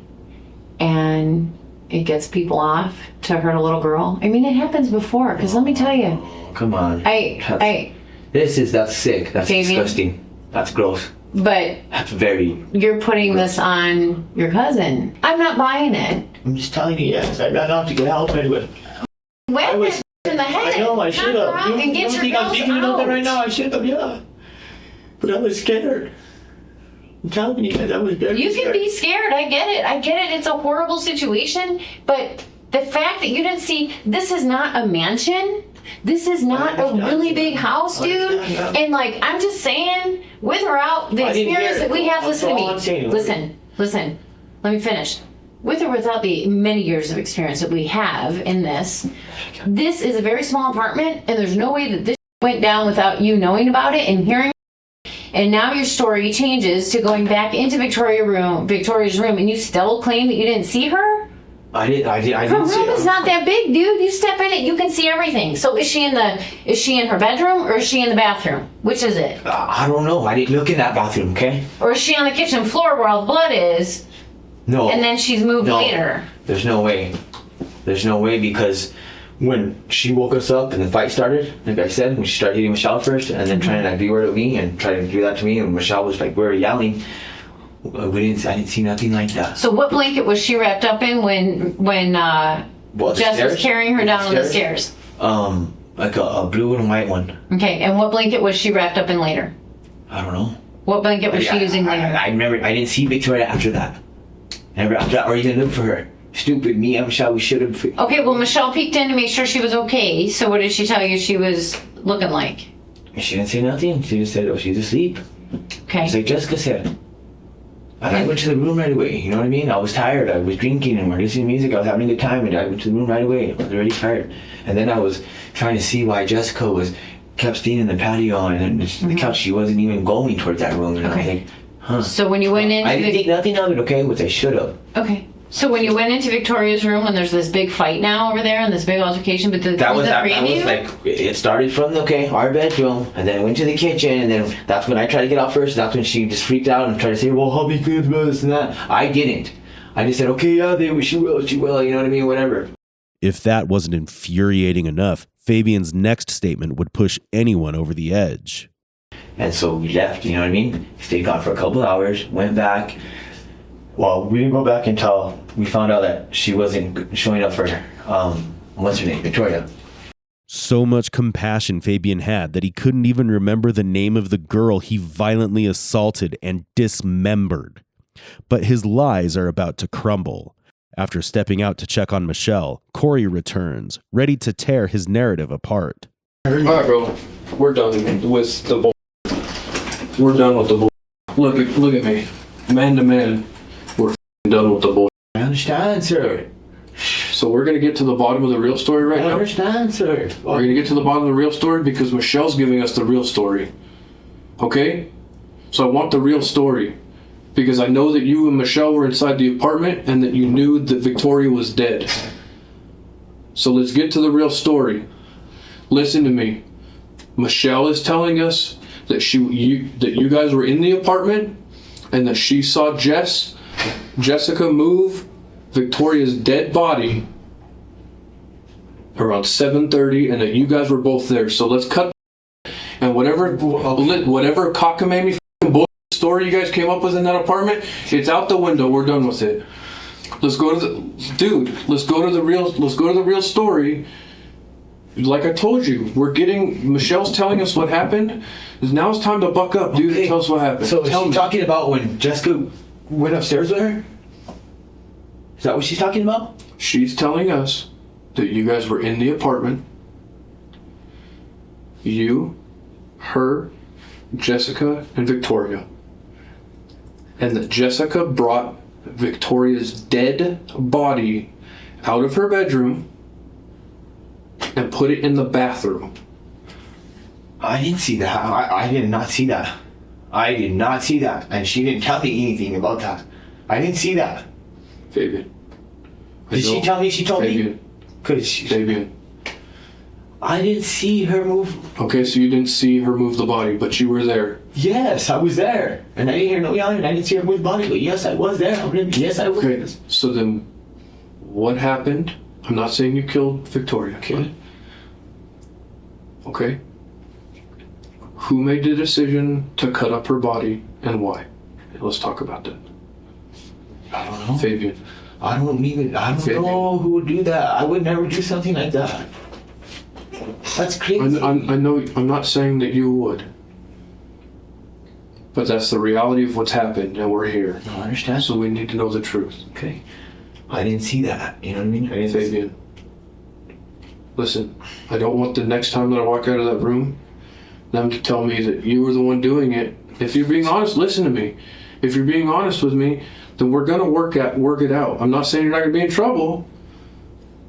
and it gets people off to hurt a little girl. I mean, it happens before, because let me tell you, Come on. That's sick. That's Fabian? disgusting. That's gross. but That's very. you're putting this on your cousin. I'm not buying it. I'm just telling you, yes. I got out to get help anyway. Whack was- that in the head. I know, I should Knock her have. out and get your think I'm girls thinking about that out. right now? I should have, yeah. But I was scared. I'm telling you guys, I was very You scared. can be scared. I get it. It's a horrible situation. But the fact that you didn't see, this is not a mansion. This is not a really big house, dude. And I'm just saying, with or out, the I didn't experience hear that we it. have, listen to That's all I'm me. saying. Listen. Let me finish. With or without the many years of experience that we have in this is a very small apartment, and there's no way that this went down without you knowing about it and hearing. And now your story changes to going back into Victoria's room, and you still claim that you didn't see her? I didn't Her see room it. is not that big, dude. You step in it, you can see everything. So is she in her bedroom, or is she in the bathroom? Which is it? I don't know. I didn't look in that bathroom, okay? Or is she on the kitchen floor where all the blood is, No. and then she's moved No. later? There's no way. There's no way because when she woke us up and the fight started, like I said, when she started hitting Michelle first and then trying to like be at me and trying to do that to me, and Michelle was like, we were yelling. I didn't see nothing like that. So what blanket was she wrapped up in when Jess was carrying her down the stairs? Like a blue and white one. Okay, and what blanket was she wrapped up in later? I don't know. What blanket was she using later? I remember I didn't see Victoria after that. Never after that, or even look for her. Stupid me and Michelle, we should have. Okay, well, Michelle peeked in to make sure she was okay. So what did she tell you she was looking like? She didn't say nothing. She just said, oh, she's asleep. Okay. It's like Jessica said. I went to the room right away, you know what I mean? I was tired, I was drinking and we're listening to music, I was having a good time, and I went to the room right away. I was already tired. And then I was trying to see why Jessica kept staying in the patio and the couch. She wasn't even going towards that room, and I was like, huh. So when you went into I didn't think nothing of it, okay, which I should have. Okay. So when you went into Victoria's room, and there's this big fight now over there and this big altercation, but that was like, it started from our bedroom, and then it went to the kitchen, and then that's when I tried to get out first. That's when she just freaked out and tried to say, well, hubby could this and that. I didn't. I just said, okay, yeah, she will, you know what I mean, whatever. If that wasn't infuriating enough, Fabian's next statement would push anyone over the edge. And so we left, you know what I mean? Stayed gone for a couple hours, went back. Well, we didn't go back until we found out that she wasn't showing up for, what's her name, Victoria. So much compassion Fabian had that he couldn't even remember the name of the girl he violently assaulted and dismembered. But his lies are about to crumble. After stepping out to check on Michelle, Corey returns, ready to tear his narrative apart. All right, bro. We're done with the bull. We're done with the bull. Look at me. Man to man. We're done with the bull. I understand, sir. So we're going to get to the bottom of the real story right now? I understand, sir. We're going to get to the bottom of the real story because Michelle's giving us the real story. Okay? So I want the real story. Because I know that you and Michelle were inside the apartment and that you knew that Victoria was dead. So let's get to the real story. Listen to me. Michelle is telling us that you guys were in the apartment and that she saw Jessica move Victoria's dead body around 7:30, and that you guys were both there. So let's cut, and whatever cockamamie bullshit story you guys came up with in that apartment, it's out the window. We're done with it. Let's go to the real story. Like I told you, Michelle's telling us what happened. Now it's time to buck up, dude, and tell us what happened. So is she talking about when Jessica went upstairs with her? Is that what she's talking about? She's telling us that you guys were in the apartment. You, her, Jessica, and Victoria. And that Jessica brought Victoria's dead body out of her bedroom and put it in the bathroom. I didn't see that. I did not see that. I did not see that. And she didn't tell me anything about that. I didn't see that. Fabian. Did she tell me she told me? Fabian. I didn't see her move. Okay, so you didn't see her move the body, but you were there. Yes, I was there. And I didn't hear no yelling. I didn't see her move the body, but yes, I was there. Yes, I was. Okay, so then what happened? I'm not saying you killed Victoria, okay? Okay. Who made the decision to cut up her body and why? Let's talk about that. I don't know. Fabian. I don't know who would do that. I would never do something like that. That's crazy. I know, I'm not saying that you would. But that's the reality of what's happened, and we're here. I understand. So we need to know the truth. Okay. I didn't see that. You know what I mean? Fabian. Listen, I don't want the next time that I walk out of that room, them to tell me that you were the one doing it. If you're being honest, listen to me. If you're being honest with me, then we're gonna work it out. I'm not saying you're not gonna be in trouble,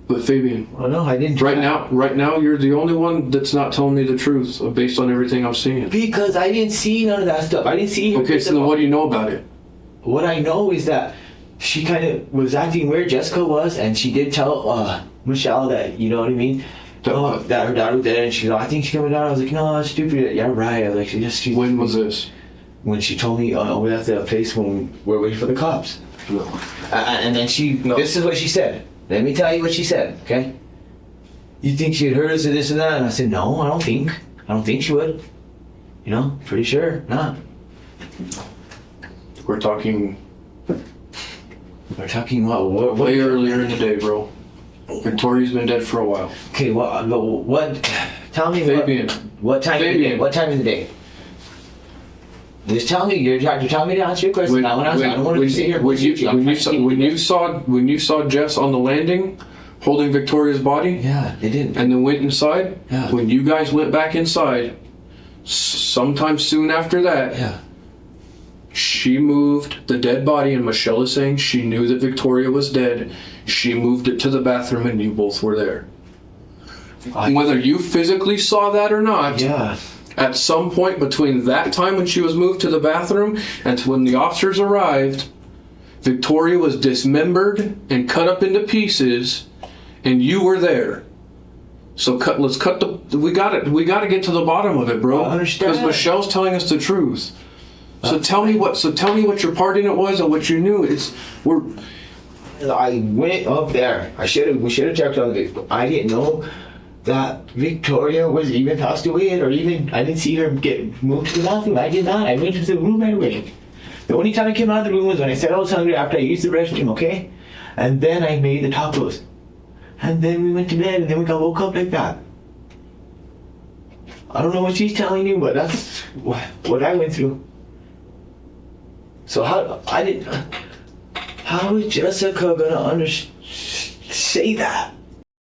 but Fabian. Well, no, I didn't. Right now, you're the only one that's not telling me the truth based on everything I'm seeing. Because I didn't see none of that stuff. I didn't see her. Okay, so then what do you know about it? What I know is that she kind of was acting weird. Jessica was, and she did tell Michelle that, you know what I mean? That her daughter was dead, and she's like, I think she's coming down. I was like, no, that's stupid. Yeah, right. I was like, when was this? When she told me over at the place when we were waiting for the cops. No. And then this is what she said. Let me tell you what she said, okay? you think she'd heard us or this and that? And I said, no, I don't think she would. You know, pretty sure not. We're talking We're talking what way earlier in the day, bro. Victoria's been dead for a while. Okay, what tell me Fabian. what time of the day? What time of the day? Just tell me. You're telling me to answer your question. I don't want to sit here. When you saw Jess on the landing, holding Victoria's body, yeah, they didn't. and then went inside. Yeah. When you guys went back inside, sometime soon after that, Yeah. she moved the dead body, and Michelle is saying she knew that Victoria was dead. She moved it to the bathroom, and you both were there. Whether you physically saw that or not, Yeah. at some point between that time when she was moved to the bathroom and to when the officers arrived, Victoria was dismembered and cut up into pieces, and you were there. So we got to get to the bottom of it, bro. I understand. Because Michelle's telling us the truth. So tell me what your part in it was and what you knew. I went up there. We should have checked on it. I didn't know that Victoria was even passed away, or even I didn't see her get moved to the bathroom. I did not. I went to the room right away. The only time I came out of the room was when I said I was hungry after I used the restroom, okay? And then I made the tacos. And then we went to bed, and then we got woke up like that. I don't know what she's telling you, but that's what I went through. So how is Jessica gonna say that?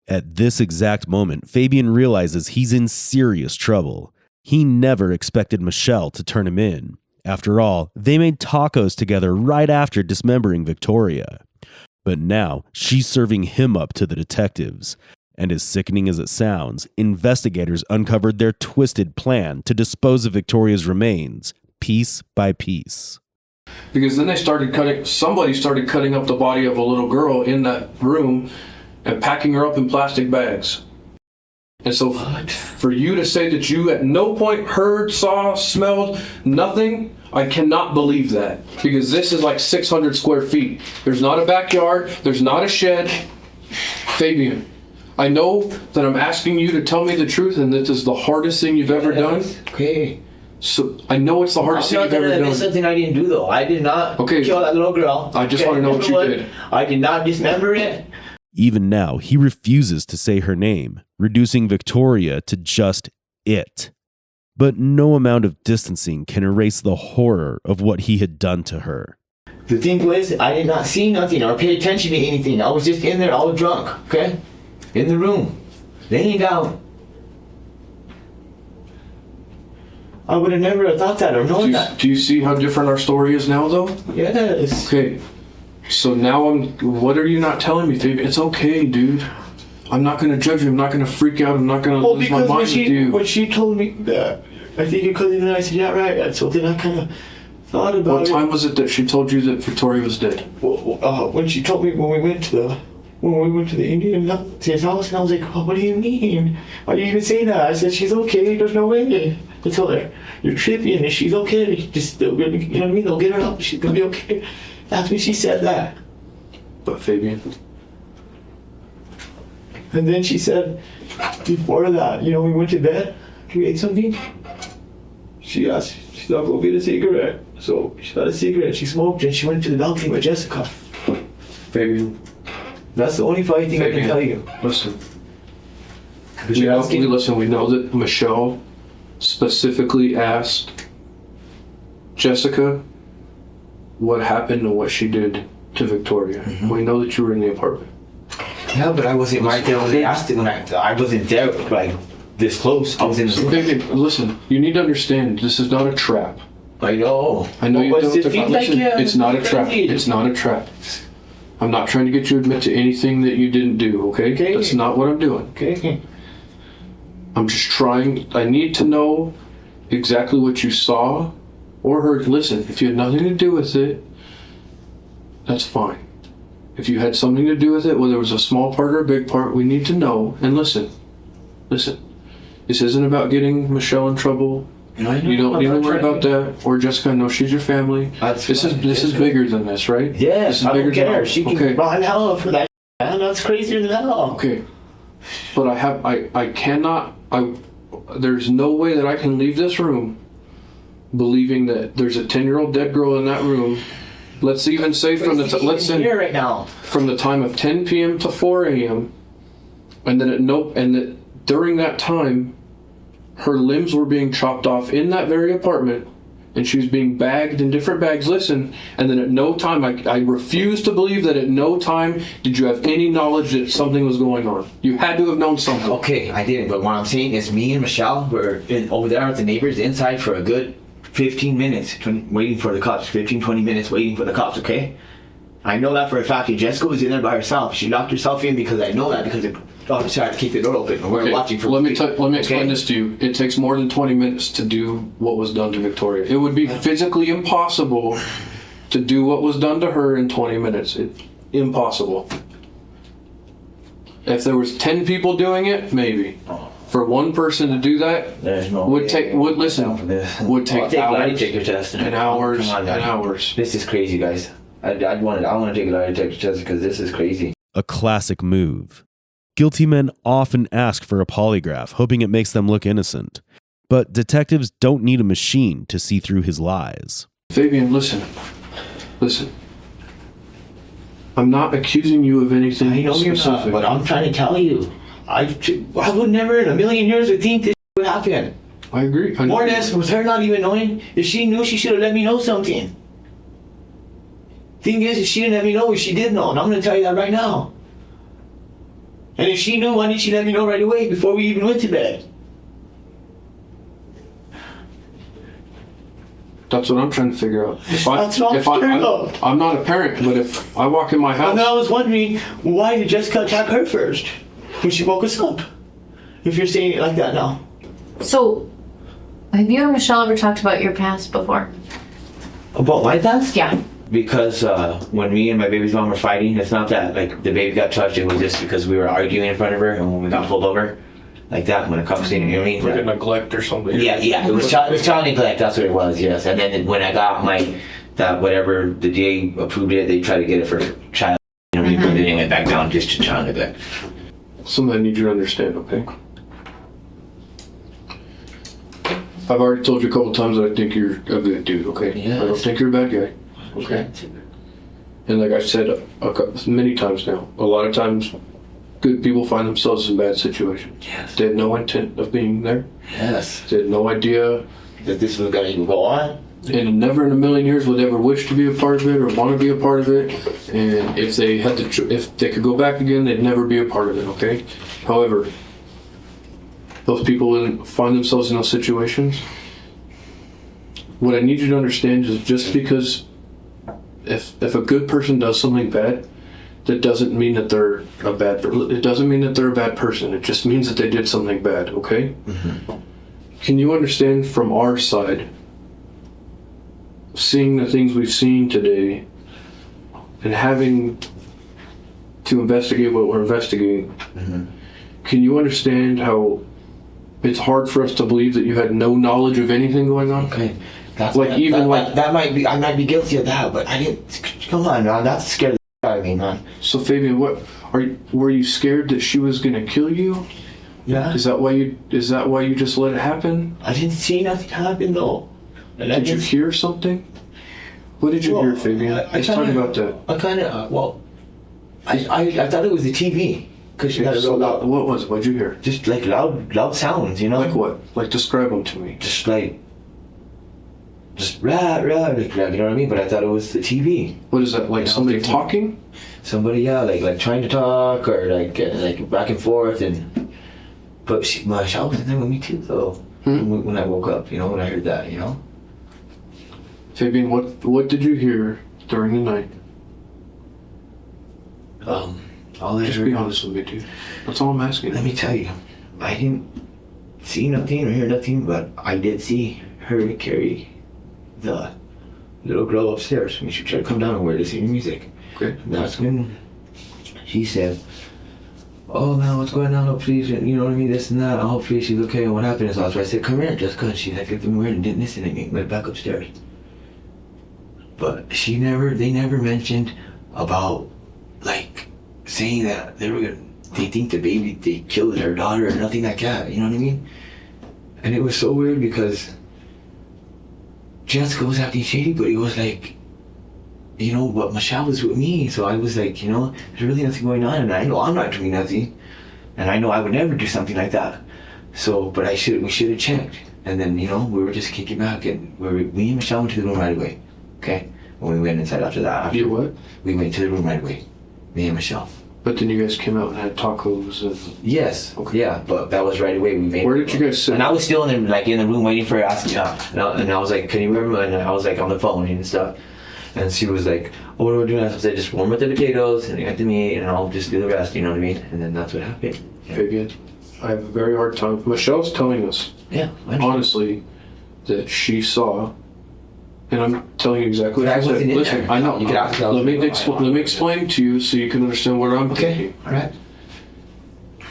At this exact moment, Fabian realizes he's in serious trouble. He never expected Michelle to turn him in. After all, they made tacos together right after dismembering Victoria. But now, she's serving him up to the detectives. And as sickening as it sounds, investigators uncovered their twisted plan to dispose of Victoria's remains, piece by piece. Because then somebody started cutting up the body of a little girl in that room and packing her up in plastic bags. And so for you to say that you at no point heard, saw, smelled, nothing, I cannot believe that. Because this is like 600 square feet. There's not a backyard. There's not a shed. Fabian, I know that I'm asking you to tell me the truth, and this is the hardest thing you've ever done. Okay. So I know it's the hardest thing you've ever done. It's something I didn't do though. I did not kill that little girl. I just want to know what you did. I did not dismember it. Even now, he refuses to say her name, reducing Victoria to just it. But no amount of distancing can erase the horror of what he had done to her. The thing was, I did not see nothing or pay attention to anything. I was just in there all drunk, okay? In the room, laying down. I would have never thought that or known that. Do you see how different our story is now, though? Yes. Okay. So now what are you not telling me, Fabian? It's okay, dude. I'm not going to judge you. I'm not going to freak out. I'm not going to lose my mind with you. When she told me that, I think you couldn't, and I said, yeah, right. So then I kind of thought about it. What time was it that she told you that Victoria was dead? When she told me when we went to the Indian to his house, and I was like, oh, what do you mean? Why do you even say that? I said, she's okay. There's no way. I told her, you're tripping, and she's okay. Just, you know what I mean? They'll get her up. She's going to be okay. That's when she said that. But Fabian. And then she said, before that, we went to bed. We ate something. She thought, go get a cigarette. So she got a cigarette. She smoked, and she went to the balcony with Jessica. Fabian. That's the only funny thing I can tell you. Listen. We know that Michelle specifically asked Jessica what happened and what she did to Victoria. Mm-hmm. We know that you were in the apartment. Yeah, but I wasn't right there when they asked it. When I wasn't there, like this close. I was in the room. Baby, listen. You need to understand. This is not a trap. I know. I know you don't. Listen, it's not a trap. Crazy. It's not a trap. I'm not trying to get you to admit to anything that you didn't do. Okay? That's not what I'm doing. Okay. I'm just trying. I need to know exactly what you saw or heard. Listen, if you had nothing to do with it, that's fine. If you had something to do with it, whether it was a small part or a big part, we need to know. And listen. This isn't about getting Michelle in trouble. You don't need to worry about that. Or Jessica, I know she's your family. This is bigger than this, right? Yes, I don't care. She can run hell for that. Man, that's crazier than hell. Okay. But I cannot, there's no way that I can leave this room believing that there's a 10-year-old dead girl in that room. Let's even say from the here right now. from the time of 10 p.m. to 4 a.m. and that during that time, her limbs were being chopped off in that very apartment, and she was being bagged in different bags. Listen, and then at no time, I refuse to believe that at no time did you have any knowledge that something was going on. You had to have known something. Okay, I didn't, but what I'm saying is me and Michelle were over there with the neighbors inside for a good 15 minutes waiting for the cops. 15, 20 minutes waiting for the cops, okay? I know that for a fact. Jessica was in there by herself. She locked herself in because I know that because the officer had to keep the door open. And we're watching for. Let me explain this to you. It takes more than 20 minutes to do what was done to Victoria. It would be physically impossible to do what was done to her in 20 minutes. Impossible. If there was 10 people doing it, maybe. For one person to do that would take hours take your test and hours Come on, and hours. This is crazy, guys. I want to take a lie detector test because this is crazy. A classic move. Guilty men often ask for a polygraph, hoping it makes them look innocent. But detectives don't need a machine to see through his lies. Fabian, listen. I'm not accusing you of anything I know you're specific. not, but I'm trying to tell you. I would never in a million years would think this would happen. I agree. More or less, with her not even knowing, if she knew, she should have let me know something. Thing is, if she didn't let me know, she did know, and I'm going to tell you that right now. And if she knew, why didn't she let me know right away before we even went to bed? That's what I'm trying to figure out. I'm not a parent, but if I walk in my house... And I was wondering, why did Jessica attack her first when she woke us up? If you're saying it like that now. So, have you and Michelle ever talked about your past before? About my past? Yeah. Because when me and my baby's mom were fighting, it's not that like the baby got touched, it was just because we were arguing in front of her, and when we got pulled over, like that, when the cops seen it, you know what I mean? Like a neglect or something. Yeah, it was child neglect, that's what it was, yes. And then when I got whatever the DA approved it, they tried to get it for child, you know what I mean? But then it went back down just to child neglect. Something I need you to understand, okay? I've already told you a couple times that I think you're a good dude, okay? Yes. I don't think you're a bad guy. Okay. And like I said many times now, a lot of times good people find themselves in bad situations. Yes. They had no intent of being there. Yes. They had no idea That this was gonna even go on. and never in a million years would ever wish to be a part of it or want to be a part of it. And if they had to, if they could go back again, they'd never be a part of it. Okay. However, those people find themselves in those situations. What I need you to understand is just because if a good person does something bad, that doesn't mean that they're a bad. It doesn't mean that they're a bad person. It just means that they did something bad. Okay. Mm-hmm. Can you understand from our side, seeing the things we've seen today, and having to investigate what we're investigating? Mm-hmm. Can you understand how it's hard for us to believe that you had no knowledge of anything going on? Okay. That might be, I might be guilty of that, but I didn't, come on, man, that's scared the out of me, man. So Fabian, were you scared that she was gonna kill you? Yeah. Is that why you just let it happen? I didn't see nothing happen though. Did you hear something? What did you hear, Fabian? Let's talk about that. I thought it was the TV. Cause she had a real loud. What was it? What'd you hear? Just like loud sounds, you know? Like what? Like describe them to me. Just rah, like, you know what I mean? But I thought it was the TV. What is that? Like somebody talking? Somebody, yeah, like trying to talk or like back and forth but Michelle was in there with me too, though. When I woke up, you know, when I heard that, you know. Fabian, what did you hear during the night? Just be honest with me, dude. That's all I'm asking. Let me tell you, I didn't see nothing or hear nothing, but I did see her carry the little girl upstairs when she tried to come down and wear this music. Okay. And that's when she said, "Oh man, what's going on? Oh please, you know what I mean, this and that. Oh please, she's okay." And what happened is, I said, "Come here," just cause she's like acting weird and didn't listen to me. Went back upstairs. But they never mentioned about like saying that they were gonna they think they killed her daughter or nothing like that. You know what I mean? And it was so weird because Jessica was acting shady, but it was like, you know, but Michelle was with me, so I was like, you know, there's really nothing going on, and I know I'm not doing nothing, and I know I would never do something like that. So, but we should have checked. And then, you know, we were just kicking back, and me and Michelle went to the room right away. Okay, when we went inside after that. You what? We went to the room right away, me and Michelle. But then you guys came out and had tacos and... Yes. Okay. Yeah, but that was right away. We made. Where did you guys sit? And I was still in the room waiting for her asking me out. And I was like, "Can you remember?" And I was like on the phone and stuff. And she was like, "Oh, what are we doing?" I said, "Just warm up the potatoes and get the meat, and I'll just do the rest." You know what I mean? And then that's what happened. Yeah. Fabian, I have a very hard time. Michelle's telling us, Yeah. honestly, that she saw, and I'm telling you exactly But what I I said. wasn't in Listen, there. I know. You could ask Let me explain to you so you can understand what I'm Okay. thinking. All right.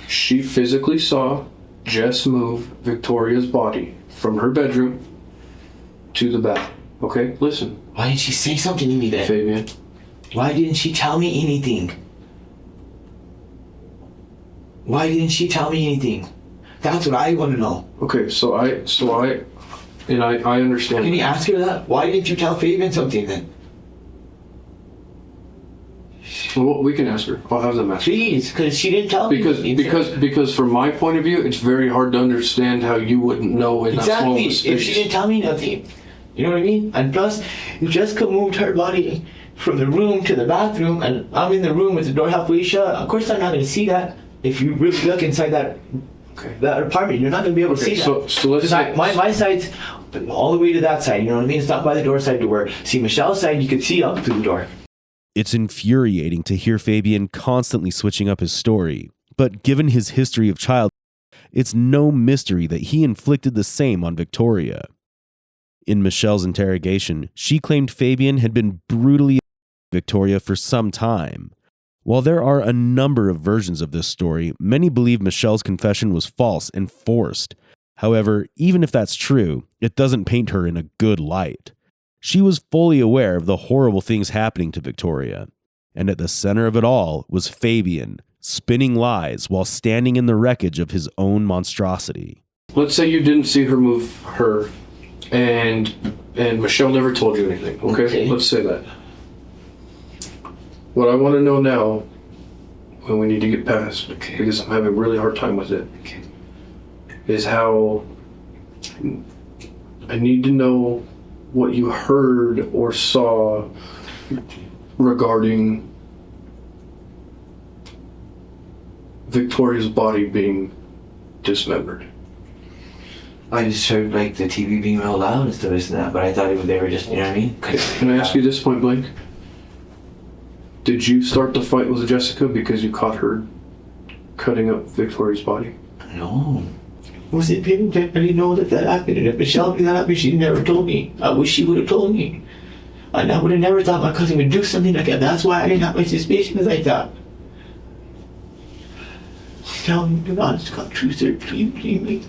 She physically saw Jess move Victoria's body from her bedroom to the bath. Okay, listen, Why didn't she say something to me then? Fabian. Why didn't she tell me anything? Why didn't she tell me anything? That's what I want to know. Okay, so I understand. Can you ask her that? Why didn't you tell Fabian something then? Well, we can ask her. I'll have them ask her. Please, because she didn't tell me. Because from my point of view, it's very hard to understand how you wouldn't know in that small of Exactly. a space. If she didn't tell me nothing. You know what I mean? And plus, if Jessica moved her body from the room to the bathroom, and I'm in the room with the door halfway shut, of course I'm not going to see that. If you really look inside that apartment, you're not going to be able to see that. So let's say... My side's all the way to that side, you know what I mean? It's not by the door side to where, see, Michelle's side, you could see up through the door. It's infuriating to hear Fabian constantly switching up his story, but given his history of childhood, it's no mystery that he inflicted the same on Victoria. In Michelle's interrogation, she claimed Fabian had been brutally Victoria for some time. While there are a number of versions of this story, many believe Michelle's confession was false and forced. However, even if that's true, it doesn't paint her in a good light. She was fully aware of the horrible things happening to Victoria, and at the center of it all was Fabian, spinning lies while standing in the wreckage of his own monstrosity. Let's say you didn't see her move her, and Michelle never told you anything, okay? Let's say that. What I want to know now, when we need to get past, because I'm having a really hard time with it, is how I need to know what you heard or saw regarding Victoria's body being dismembered. I just heard like the TV being real loud and stuff and that, but I thought they were just, you know what I mean? Can I ask you this point blank? Did you start the fight with Jessica because you caught her cutting up Victoria's body? No. Was it him? I didn't know that happened. And if Michelle knew that happened, she never told me. I wish she would have told me. And I would have never thought my cousin would do something like that. That's why I didn't have my suspicions like that. Tell me the honest God truth, sir. Please.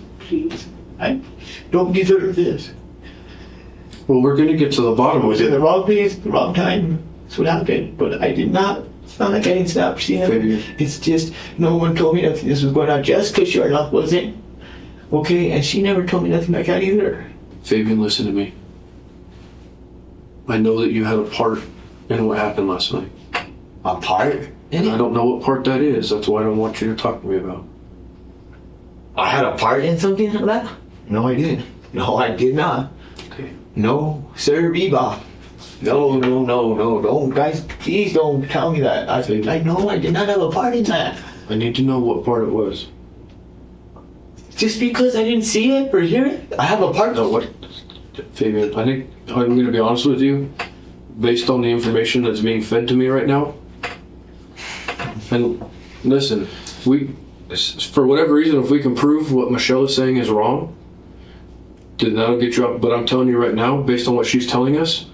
I don't deserve this. Well, we're going to get to the bottom I was of in it. the wrong place, the wrong time. That's what happened. But I did not. It's not like I didn't stop seeing him. It's just no one told me that this was going on. Jessica sure enough wasn't. Okay, and she never told me nothing like that either. Fabian, listen to me. I know that you had a part in what happened last night. A part? And I don't know what part that is. That's why I don't want you to talk to me about. I had a part in something like that? No, I didn't. No, I did not. Okay. No, sir, Bebop. No. Don't, guys, please don't tell me that. I know I did not have a part in that. I need to know what part it was. Just because I didn't see it or hear it, I have a part. No, what? Fabian, I think I'm going to be honest with you. Based on the information that's being fed to me right now. And listen, for whatever reason, if we can prove what Michelle is saying is wrong, then that'll get you up. But I'm telling you right now, based on what she's telling us,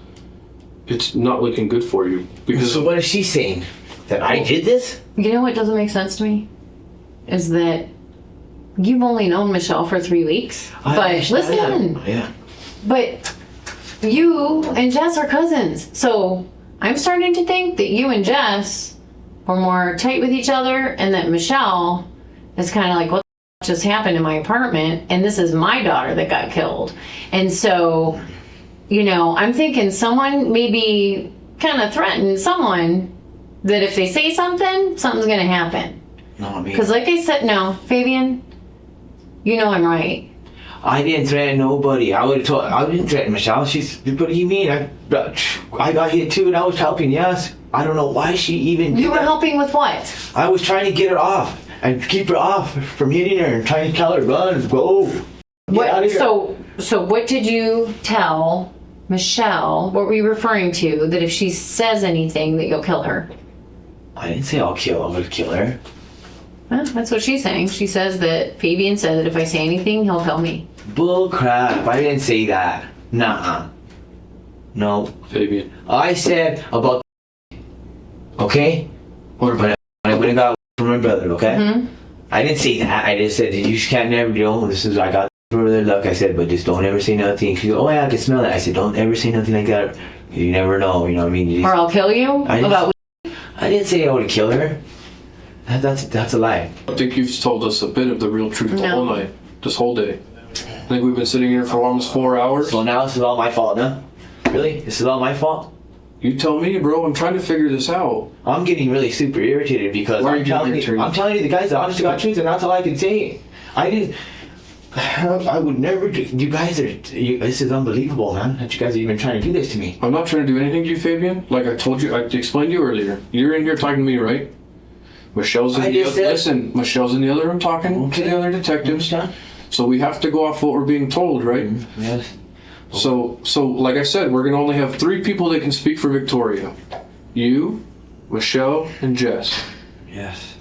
it's not looking good for you. Because So what is she saying? That I did this? You know what doesn't make sense to me? Is that you've only known Michelle for 3 weeks. But listen, Yeah. but you and Jess are cousins. So I'm starting to think that you and Jess were more tight with each other, and that Michelle is kind of like, what the just happened in my apartment, and this is my daughter that got killed. And so, you know, I'm thinking someone maybe kind of threatened someone that if they say something, something's going to happen. No, me. Because like I said, no, Fabian, you know I'm right. I didn't threaten nobody. I didn't threaten Michelle. What do you mean? I got hit too, and I was helping. Yes. I don't know why she even. You were helping with what? I was trying to get her off and keep her off from hitting her and trying to tell her, run, go. Get out of here. So what did you tell Michelle? What were you referring to? That if she says anything, that you'll kill her? I didn't say I would kill her. Well, that's what she's saying. She says that Fabian said that if I say anything, he'll kill me. Bull crap. I didn't say that. Nuh-uh. No. Fabian. I said about okay? When I went and got from my brother, okay? Mm-hmm. I didn't say that. I just said, you can't never do this is I got for their luck. I said, but just don't ever say nothing. She goes, oh yeah, I can smell it. I said, don't ever say nothing like that. You never know, you know what I mean? Or I'll kill you? I didn't say I would kill her. That's a lie. I think you've told us a bit of the real truth the whole night, this whole day. I think we've been sitting here for almost 4 hours. So now this is all my fault, huh? Really? This is all my fault? You tell me, bro. I'm trying to figure this out. I'm getting really super irritated because I'm telling you the guys the honest to God truth, and that's all I can say. I would never do. You guys are. This is unbelievable, man. That you guys are even trying to do this to me. I'm not trying to do anything to you, Fabian. Like I told you, I explained to you earlier. You're in here talking to me, right? Michelle's in Michelle's in the other room talking to the other detectives. So we have to go off what we're being told, right? Yes. So like I said, we're gonna only have 3 people that can speak for Victoria. You, Michelle, and Jess. Yes.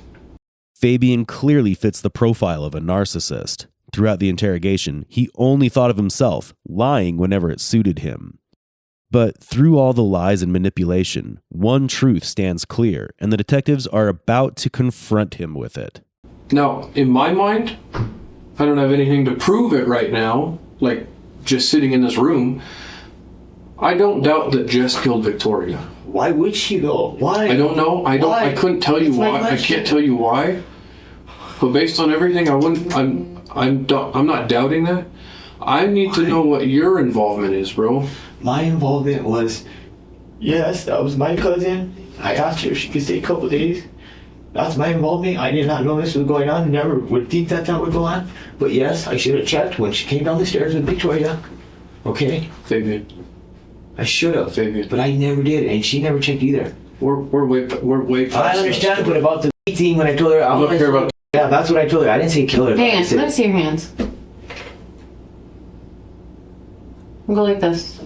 Fabian clearly fits the profile of a narcissist. Throughout the interrogation, he only thought of himself, lying whenever it suited him. But through all the lies and manipulation, one truth stands clear, and the detectives are about to confront him with it. Now, in my mind, I don't have anything to prove it right now, like just sitting in this room. I don't doubt that Jess killed Victoria. Why would she though? Why? I don't know. I couldn't tell you why. I can't tell you why. But based on everything, I'm not doubting that. I need to know what your involvement is, bro. My involvement was, yes, that was my cousin. I asked her if she could stay a couple days. That's my involvement. I did not know this was going on. Never would think that would go on. But yes, I should have checked when she came down the stairs with Victoria. Okay? Fabian. I should have. Fabian. But I never did, and she never checked either. We're way past I understand, but about the thing when I told her, yeah, that's what I told her. I didn't say kill her. Hands. Let me see your hands. Go like this.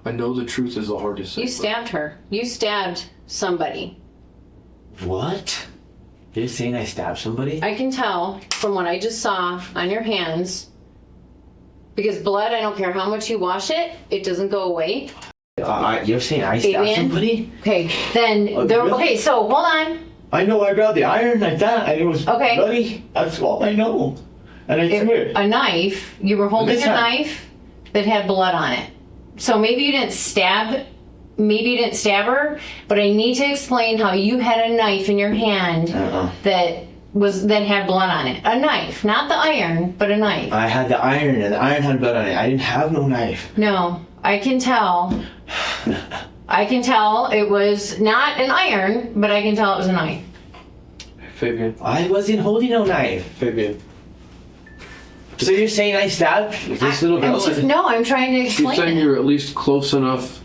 I know the truth is the hardest. You stabbed her. You stabbed somebody. What? You're saying I stabbed somebody? I can tell from what I just saw on your hands. Because blood, I don't care how much you wash it, it doesn't go away. You're saying I stabbed somebody? Okay, then, really? Okay, so hold on. I know I grabbed the iron like that, and it was bloody. That's all I know. And I threw it. A knife, you were holding a knife that had blood on it. So maybe you didn't stab her, but I need to explain how you had a knife in your hand that had blood on it. A knife, not the iron, but a knife. I had the iron, and the iron had blood on it. I didn't have no knife. No, I can tell. I can tell it was not an iron, but I can tell it was a knife. Fabian. I wasn't holding no knife. Fabian. So you're saying I stabbed this little girl? No, I'm trying to explain. She's saying you were at least close enough.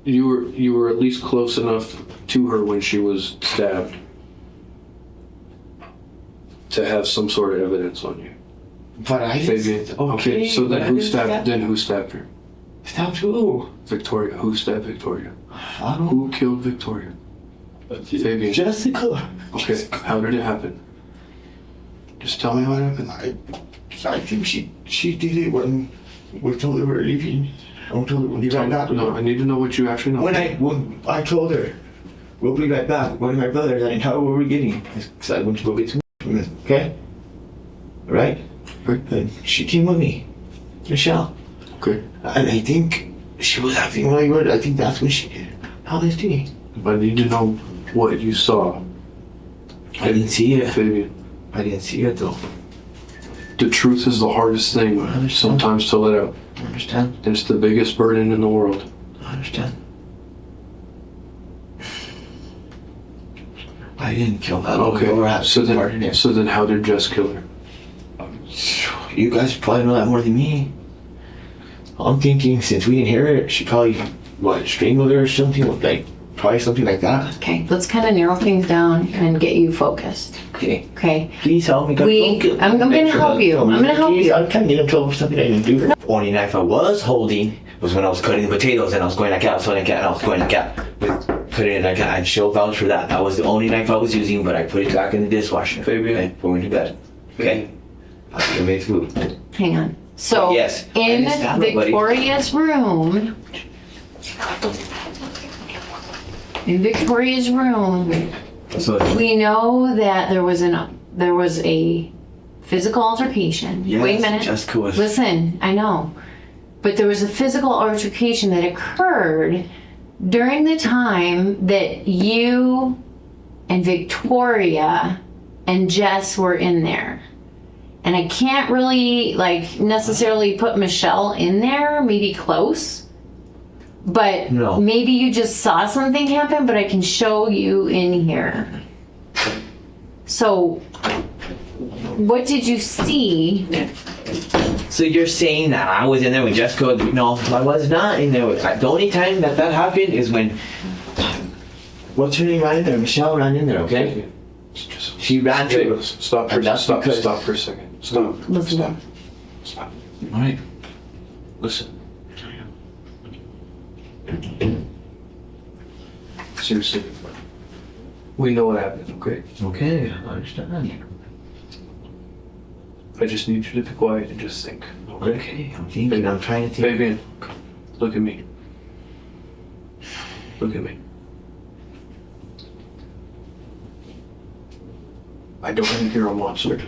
You were at least close enough to her when she was stabbed to have some sort of evidence on you. But I Fabian. Okay, so then who stabbed? Then who stabbed her? Stabbed who? Victoria. Who stabbed Victoria? I don't. Who killed Victoria? Fabian. Jessica. Okay, how did it happen? Just tell me how it happened. I think she did it when we told her we were leaving. I told her we'll be right back. No, I need to know what you actually know. When I told her we'll be right back, one of my brothers, I didn't tell her what we were getting because I went to go get some. Okay? Right? And she came with me, Michelle. Okay. And I think she was acting really weird. I think that's when she did all this to me. I need to know what you saw. I didn't see it. Fabian, I didn't see it though. the truth is the hardest thing sometimes to let out. I understand. It's the biggest burden in the world. I understand. I didn't kill that little girl. Okay, so then how did Jess kill her? You guys probably know that more than me. I'm thinking since we didn't hear it, she probably, strangled her or something, probably something like that. Okay, let's kind of narrow things down and get you focused. Okay. Okay. Please help me. I'm gonna help you. I'm gonna help you. I'm trying to get in trouble for something I didn't do. The only knife I was holding was when I was cutting the potatoes and I was going like that, and I was going like that. Put it in like that. I'd show vouch for that. That was the only knife I was using, but I put it back in the dishwasher. Fabian. Before we went to bed. Okay? I'll get made through. Hang on. So, Yes, I in understand, buddy. Victoria's room, So, we know that there was a physical altercation. yes, Wait a minute. Jessica was. Listen, I know. But there was a physical altercation that occurred during the time that you and Victoria and Jess were in there. And I can't really necessarily put Michelle in there, maybe close. But No. maybe you just saw something happen, but I can show you in here. So, what did you see? So you're saying that I was in there when Jessica? No, I was not in there. The only time that happened is when. What's her name ran in there? Michelle ran in there. Okay. She ran to. Stop for a second. Stop. Listen. Stop. All right. Listen. Seriously. We know what happened, okay? Okay, I understand. I just need you to be quiet and just think. Okay, I'm thinking. I'm trying to think. Fabian, look at me. Look at me. I don't think you're a monster.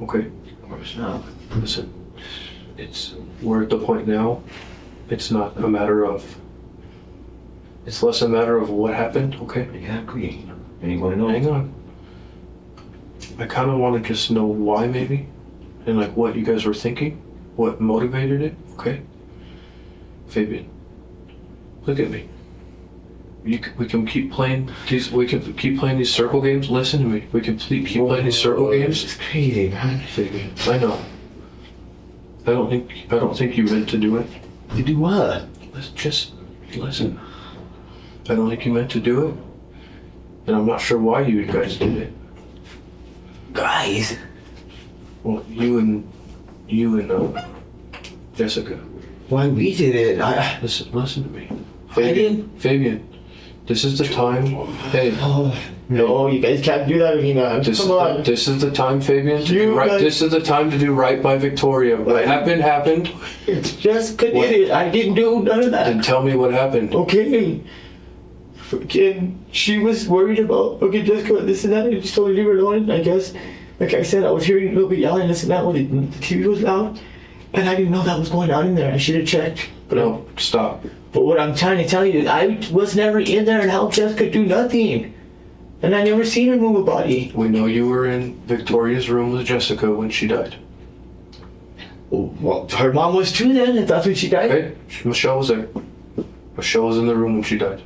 Okay? Of course not. Listen, we're at the point now, it's not a matter of, it's less a matter of what happened, okay? Exactly. Anyone know? Hang on. I kind of want to just know why maybe, and what you guys were thinking, what motivated it, okay? Fabian, look at me. We can keep playing these circle games. Listen to me. We can keep playing these circle games. It's crazy, man. Fabian, I know. I don't think you meant to do it. To do what? Just listen. I don't think you meant to do it, and I'm not sure why you guys did it. Guys. Well, you and Jessica. Why we did it? Listen to me. I didn't. Fabian, this is the time. Hey. Oh, no, you guys can't do that to me, man. Come on. This is the time, Fabian. This is the time to do right by Victoria. What happened. It's Jessica did it. I didn't do none of that. Then tell me what happened. Okay. Again, she was worried about, Jessica, this and that. I just told her to leave her alone, I guess. Like I said, I was hearing a little bit yelling, this and that, when the TV was loud. And I didn't know that was going on in there. I should have checked. No, stop. But what I'm trying to tell you is I was never in there and helped Jessica do nothing. And I never seen her move a body. We know you were in Victoria's room with Jessica when she died. Well, her mom was too then, if that's when she died. Okay? Michelle was there. Michelle was in the room when she died.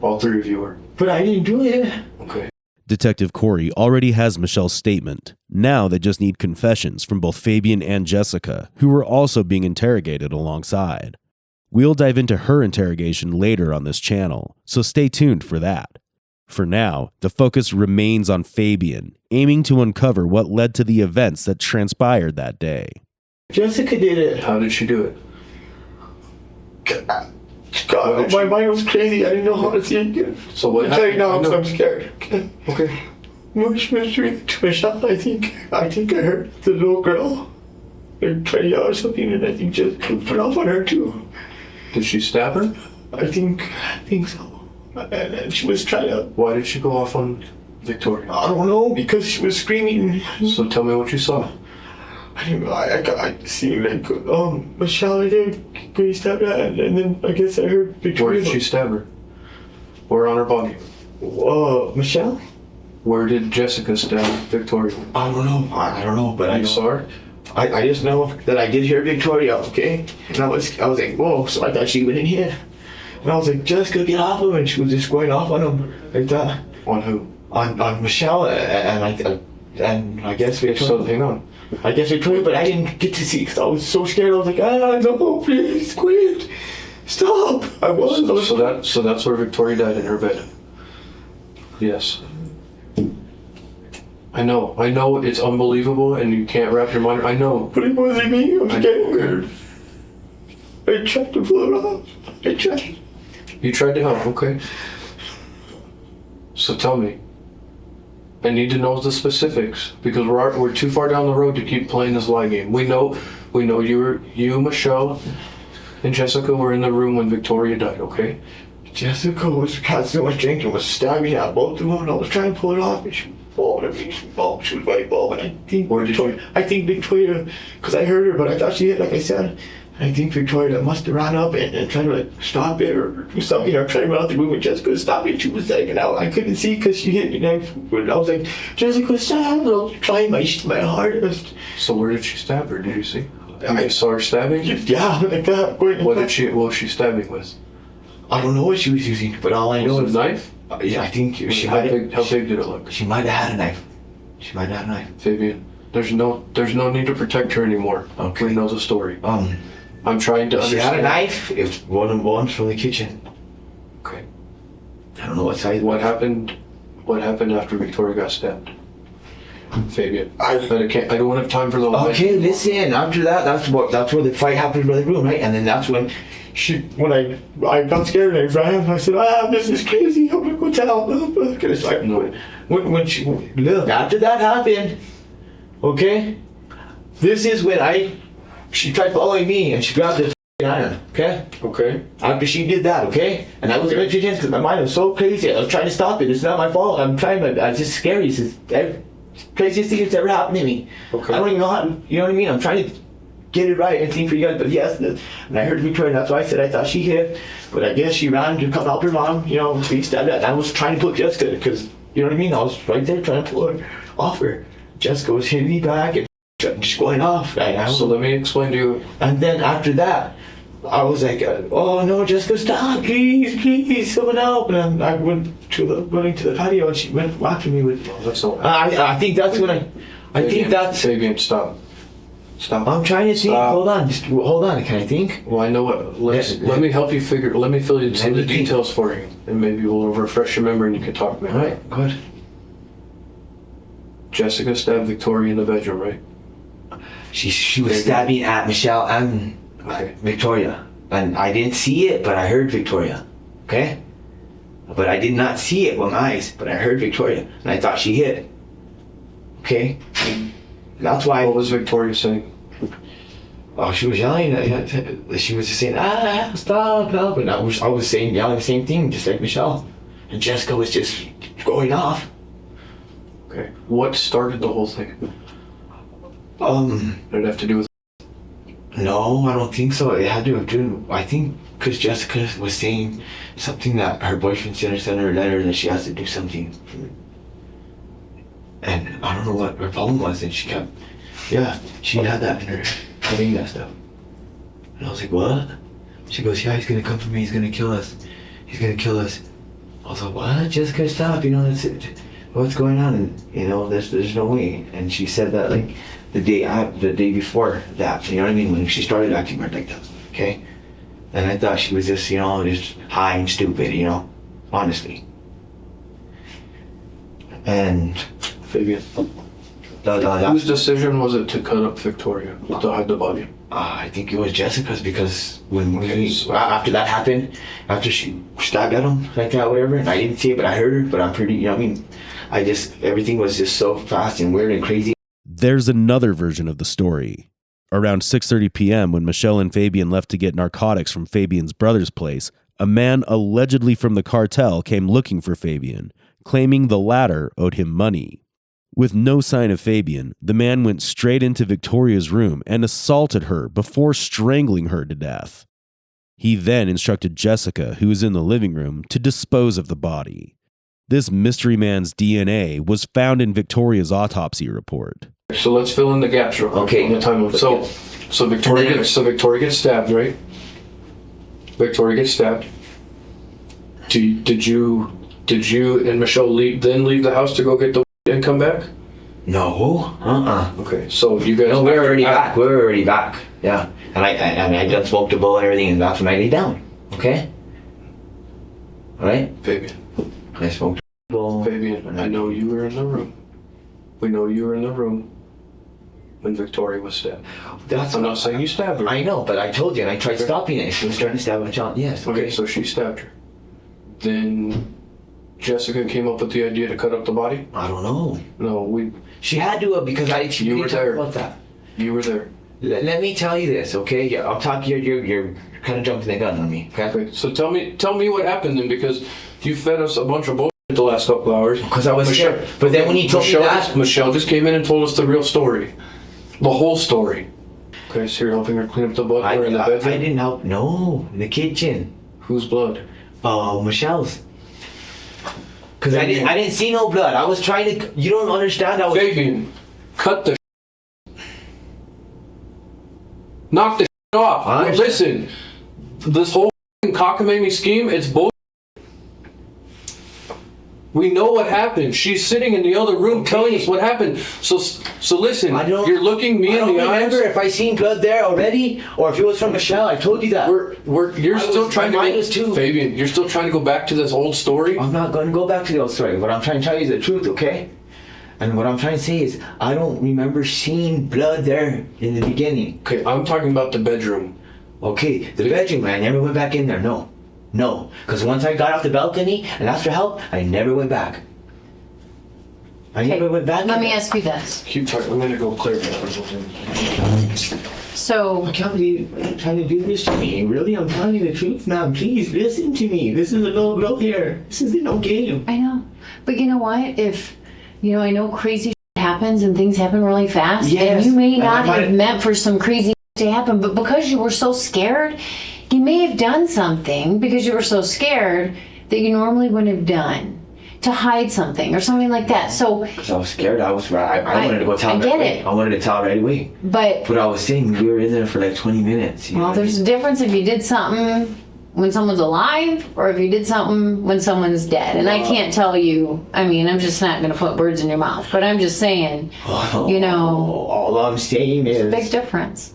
All three of you were. But I didn't do it. Okay. Detective Corey already has Michelle's statement. Now they just need confessions from both Fabian and Jessica, who were also being interrogated alongside. We'll dive into her interrogation later on this channel, so stay tuned for that. For now, the focus remains on Fabian, aiming to uncover what led to the events that transpired that day. Jessica did it. How did she do it? God, my mind was crazy. I didn't know how to think. So what I'm telling you happened? now, I'm scared. Okay. Michelle, I think I heard the little girl. They're trying to yell or something, and I think just put off on her too. Did she stab her? I think so. And she was trying to. Why did she go off on Victoria? I don't know, because she was screaming. So tell me what you saw. I didn't know. I seen Michelle right there getting stabbed at, and then I guess I heard Victoria. Where did she stab her? Where on her body? Michelle? Where did Jessica stab Victoria? I don't know. I don't know, but I You know. saw her? I just know that I did hear Victoria, okay? And I was like, whoa, so I thought she went in here. And I was like, Jessica, get off him. And she was just going off on him like that. On who? On Michelle and I guess Victoria. So, hang on. I guess Victoria, but I didn't get to see because I was so scared. I was like, no, please, quit. Stop. I was. So that's where Victoria died, in her bed. Yes. I know it's unbelievable and you can't wrap your mind. I know. But it wasn't me. I'm scared. I tried to pull it off. I tried. You tried to help, okay. So tell me. I need to know the specifics because we're too far down the road to keep playing this lie game. We know you, Michelle, and Jessica were in the room when Victoria died, okay? Jessica had so much drink and was stabbing at both of them, and I was trying to pull it off, and she bawled at me. She was right bawling. I think Victoria, because I heard her, but I thought she hit, like I said. I think Victoria must have ran up and tried to stop it or do something, or try to run out the room, and Jessica stopped it. She was like, and I couldn't see because she hit me. And I was like, Jessica, stop! I was trying my hardest. So where did she stab her? Did you see? I saw her stabbing? Yeah, like that. What was she stabbing with? I don't know what she was using, but all I know is is a knife? Yeah, I think she how might. big did it look? She might have had a knife. She might have had a knife. Fabian, there's no need to protect her anymore. Okay. We know the story. I'm trying to understand. She had a knife. It was one from the kitchen. Okay. I don't know what size. What happened after Victoria got stabbed? Fabian, I don't want to have time for the. Okay, listen. After that, that's where the fight happened in the room, right? And then that's when I got scared and I ran. I said, this is crazy. I'm gonna go tell. No. When she look after that happened, okay, this is when she tried following me and she grabbed the iron, okay? Okay. After she did that, okay? And I was eventually because my mind was so crazy. I was trying to stop it. It's not my fault. It's just scary. It's just craziest thing that's ever happened to me. Okay. I don't even know how, you know what I mean? I'm trying to get it right and think for you guys, but yes. And I heard Victoria, and that's why I said I thought she hit. But I guess she ran to come help her mom, being stabbed at. And I was trying to pull Jessica because, you know what I mean? I was right there trying to pull her off her. Jessica was hitting me back and just going off. So let me explain to you. And then after that, I was like, oh no, Jessica, stop, please, someone help. And I went running to the patio and she went after me with. That's all. I think that's when I think that's. Fabian, stop. I'm trying to think. Stop. Hold on, just hold on. Can I think? Well, I know what. Let me help you figure. Let me fill in some of the details for you, and maybe we'll refresh your memory and you can talk to me. All right, good. Jessica stabbed Victoria in the bedroom, right? She was stabbing at Michelle and Victoria, and I didn't see it, but I heard Victoria. Okay, but I did not see it with my eyes, but I heard Victoria, and I thought she hit. Okay, that's why. What was Victoria saying? Oh, she was yelling. She was just saying, stop, help. And I was saying, yelling the same thing, just like Michelle. And Jessica was just going off. Okay. What started the whole thing? Did it have to do with? No, I don't think so. It had to have done, I think, because Jessica was saying something that her boyfriend sent her a letter that she has to do something. And I don't know what her problem was, and she kept, she had that in her, having that stuff. And I was like, what? She goes, he's gonna come for me, he's gonna kill us. He's gonna kill us. I was like, what? Jessica, stop, that's it. What's going on? And, there's no way. And she said that, like, the day before that, you know what I mean? When she started acting weird like that, okay? And I thought she was just, just high and stupid, honestly. And Fabian, whose decision was it to cut up Victoria, to hide the body? I think it was Jessica's, because after that happened, after she stabbed at him like that, whatever, and I didn't see it, but I heard her, but I'm pretty, everything was just so fast and weird and crazy. There's another version of the story. Around 6:30 p.m., when Michelle and Fabian left to get narcotics from Fabian's brother's place, a man allegedly from the cartel came looking for Fabian, claiming the latter owed him money. With no sign of Fabian, the man went straight into Victoria's room and assaulted her before strangling her to death. He then instructed Jessica, who was in the living room, to dispose of the body. This mystery man's DNA was found in Victoria's autopsy report. So let's fill in the gaps real quick. Okay. On the timeline. So Victoria gets stabbed, right? Victoria gets stabbed. Did you and Michelle leave the house to go get the and come back? No. Okay. So you guys. No, we're already back. We're already back. Yeah. And I done smoked a bowl and everything, and that's when I lay down. Okay. All right. Fabian. I smoked a bowl. Fabian, I know you were in the room. We know you were in the room when Victoria was stabbed. I'm not saying you stabbed her. I know, but I told you, and I tried stopping it. She was trying to stab John. Yes. Okay, so she stabbed her. Then Jessica came up with the idea to cut up the body? I don't know. No, She had to have, because You were there. about that. You were there. Let me tell you this, okay? Yeah, I'm talking. You're kind of jumping the gun on me. Okay. Okay, so tell me what happened then, because you fed us a bunch of bullshit the last couple hours. Because I was scared. But then when you told me that, Michelle just came in and told us the real story, the whole story. Okay, so you're helping her clean up the blood in the bedroom. I didn't help. No, in the kitchen. Whose blood? Michelle's. Because I didn't see no blood. I was trying to. You don't understand. Fabian, cut the. Knock the off. Listen, this whole cockamamie scheme, it's bull. We know what happened. She's sitting in the other room telling us what happened. So listen, you're looking me in the eyes. I don't remember if I seen blood there already or if it was from Michelle. I told you that. You're still trying to go. Fabian, you're still trying to go back to this old story? I'm not going to go back to the old story. What I'm trying to tell you is the truth, okay? And what I'm trying to say is, I don't remember seeing blood there in the beginning. Okay, I'm talking about the bedroom. Okay, the bedroom, I never went back in there, no. No, because once I got off the balcony and asked for help, I never went back. I never went back. Let me ask you this. Keep talking, I'm going to go clear that. So, I can't believe you're trying to do this to me. Really, I'm telling you the truth now. Please, listen to me. This is a little girl here. This is no game. I know. But you know what? I know crazy shit happens and things happen really fast. Yes. And you may not have meant for some crazy shit to happen, but because you were so scared, you may have done something because you were so scared that you normally wouldn't have done to hide something or something like that. So because I was scared, I wanted to go tell. I get it. I wanted to tell right away. But I was saying, we were in there for like 20 minutes. Well, there's a difference if you did something when someone's alive or if you did something when someone's dead. And I can't tell you. I mean, I'm just not going to put words in your mouth. But I'm just saying, all I'm saying is a big difference.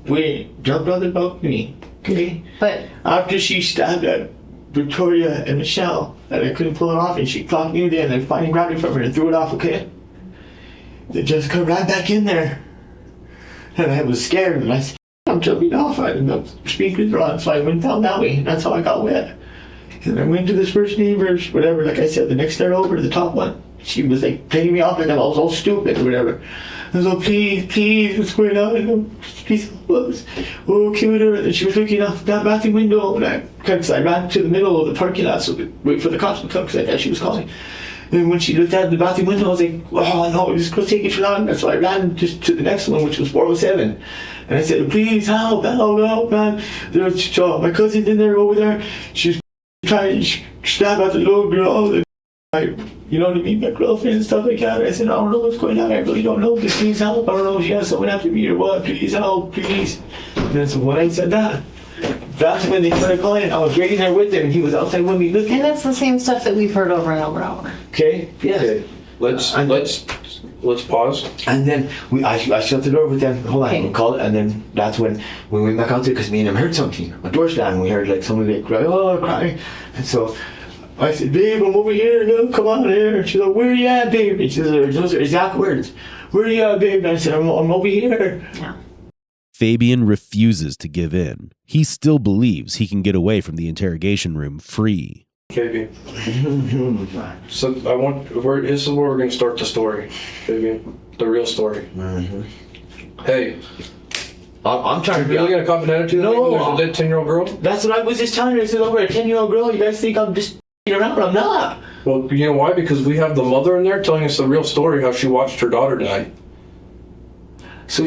We jumped on the balcony, okay? But after she stabbed at Victoria and Michelle, and I couldn't pull it off, and she clocked me in, and I finally grabbed it from her and threw it off, okay? Then Jessica ran back in there, and I was scared, and I said, I'm jumping off, and the speakers are on, so I went down that way, and that's how I got wet. And I went to this first neighbor's, whatever, like I said, the next door over, the top one. She was like playing me off like I was all stupid or whatever. I was like, please, what's going on? Please help us. Oh, cute. And she was looking out that bathroom window. And I ran to the middle of the parking lot so to wait for the cops to come because I thought she was calling. And when she looked out the bathroom window, I was like, oh no, it's going to take it too long. So I ran just to the next one, which was 407. And I said, please help, man. My cousin's in there over there. She's trying to stab at the little girl. You know what I mean? My girlfriend and stuff like that. I said, I don't know what's going on. I really don't know. Just please help. I don't know if she has someone after me or what. Please help, please. And that's when I said that. That's when they started calling. I was waiting there with him, and he was outside with me looking. And that's the same stuff that we've heard over and over and over. Okay. Yeah. Okay. Let's pause. And then I shut the door with them. Hold on, we called it, and then that's when we went back out there because me and him heard something. A door slam. And we heard like someone like crying, and so. I said, babe, I'm over here. No, come on here. She's like, where are you at, babe? And she said, those are exact words. Where are you at, babe? And I said, I'm over here. Yeah. Fabian refuses to give in. He still believes he can get away from the interrogation room free. Fabian. So this is where we're going to start the story, Fabian. The real story. Mm-hmm. Hey. I'm trying to be. You looking at a confident attitude? No. There's a dead 10-year-old girl? That's what I was just telling her. I said, over a 10-year-old girl. You guys think I'm just around? I'm not. Well, you know why? Because we have the mother in there telling us the real story, how she watched her daughter die. So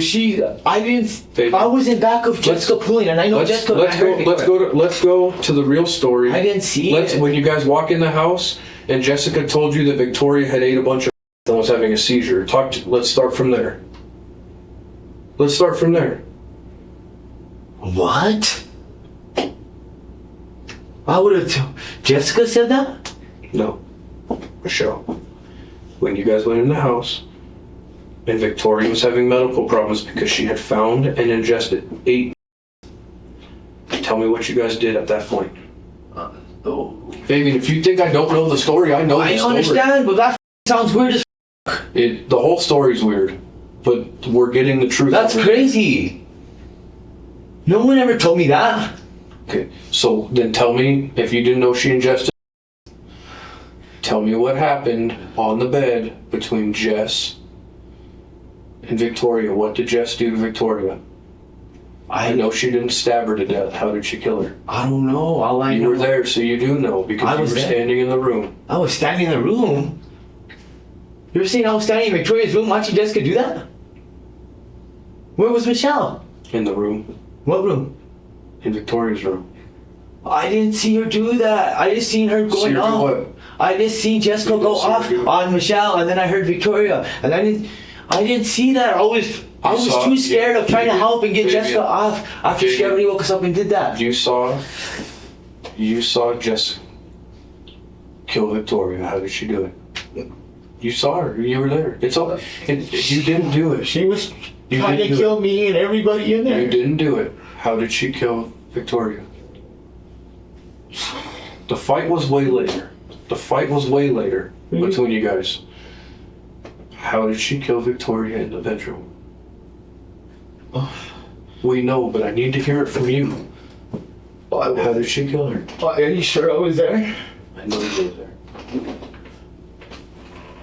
I was in back of Jessica pulling, and I know Jessica. Let's go to the real story. I didn't see it. When you guys walk in the house and Jessica told you that Victoria had ate a bunch of and was having a seizure. Let's start from there. Let's start from there. What? I would have. Jessica said that? No. Michelle. When you guys went in the house and Victoria was having medical problems because she had found and ingested 8. Tell me what you guys did at that point. Fabian, if you think I don't know the story, I know the story. I understand, but that sounds weird as The whole story's weird, but we're getting the truth. That's crazy. No one ever told me that. Okay, so then tell me, if you didn't know she ingested, tell me what happened on the bed between Jess and Victoria. What did Jess do to Victoria? I know she didn't stab her to death. How did she kill her? I don't know. All I know. You were there, so you do know, because you were standing in the room. I was standing in the room? You're saying I was standing in Victoria's room watching Jessica do that? Where was Michelle? In the room. What room? In Victoria's room. I didn't see her do that. I just seen her going off. What? I just seen Jessica go off on Michelle, and then I heard Victoria, and I didn't see that. I was too scared of trying to help and get Jessica off after she already woke us up and did that. You saw Jessica kill Victoria. How did she do it? You saw her. You were there. It's all. You didn't do it. She was trying to kill me and everybody in there. You didn't do it. How did she kill Victoria? The fight was way later. Between you guys. How did she kill Victoria in the bedroom? We know, but I need to hear it from you. How did she kill her? Are you sure I was there? I know you were there.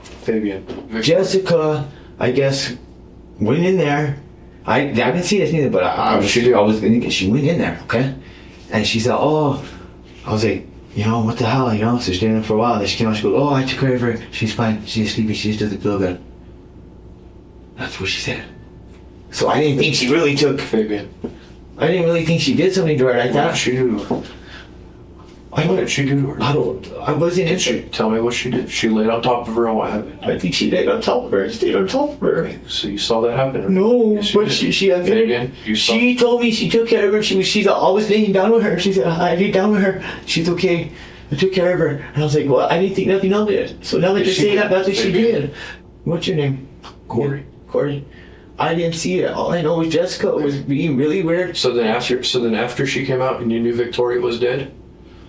Fabian. Jessica, I guess, went in there. I didn't see this neither, but I was thinking she went in there, okay? And she said, oh, I was like, what the hell, so she's there for a while. Then she came out, she goes, oh, I took care of her. She's fine. She's sleepy. She just doesn't feel good. That's what she said. So I didn't think she really took Fabian. I didn't really think she did something to her like that. What did she do to her? What did she do to her? I wasn't interested. Tell me what she did. She laid on top of her and what happened? I think she laid on top of her. Stayed on top of her. So you saw that happen? No, yes, but she told me she took care of her. She's always laying down with her. She said, I laid down with her. She's okay. I took care of her. And I was like, well, I didn't think nothing of it. So now that you're saying that, that's what she did. What's your name? Corey. Corey. I didn't see it. All I know is Jessica was being really weird. So then after she came out and you knew Victoria was dead,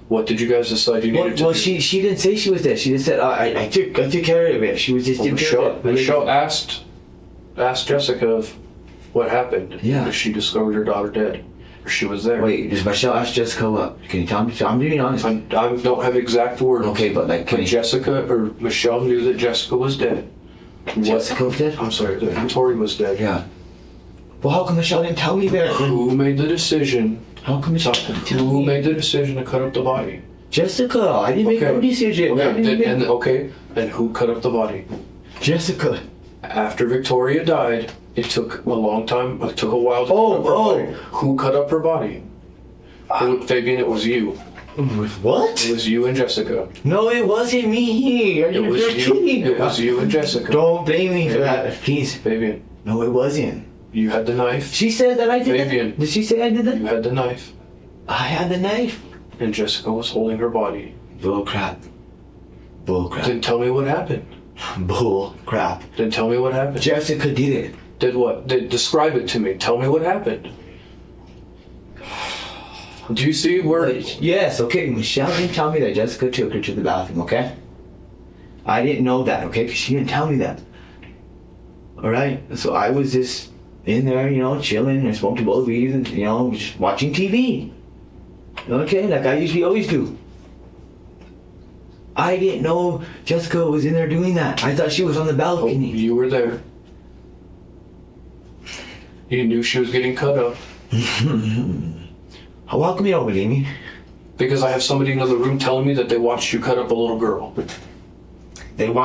what did you guys decide you needed to do? Well, she didn't say she was dead. She just said, I took care of it. She was just Michelle asked Jessica what happened. Yeah. Because she discovered her daughter dead. Or she was there. Wait, does Michelle ask Jessica what? Can you tell me? I'm being honest. I don't have exact words. Okay, but Jessica or Michelle knew that Jessica was dead. Jessica was dead? I'm sorry, that Victoria was dead. Yeah. Well, how come Michelle didn't tell me that? Who made the decision? How come Michelle didn't tell me? Who made the decision to cut up the body? Jessica. I didn't make no decision. And who cut up the body? Jessica. After Victoria died, it took a long time. It took a while to cut up her body. Who cut up her body? Fabian, it was you. What? It was you and Jessica. No, it wasn't me. It was you and Jessica. Don't blame me for that, please. Fabian. No, it wasn't. You had the knife. She said that I did Fabian. that. Did she say I did that? You had the knife. I had the knife. And Jessica was holding her body. Bull crap. Then tell me what happened. Bull crap. Then tell me what happened. Jessica did it. Did what? Describe it to me. Tell me what happened. Do you see where... Yes, okay. Michelle didn't tell me that Jessica took her to the bathroom, okay? I didn't know that, okay? Because she didn't tell me that. Alright? So I was just in there, chilling and smoking both weeds and, just watching TV. Okay? Like I usually always do. I didn't know Jessica was in there doing that. I thought she was on the balcony. You were there. You knew she was getting cut up. How come you don't believe me? Because I have somebody in the other room telling me that they watched you cut up a little girl.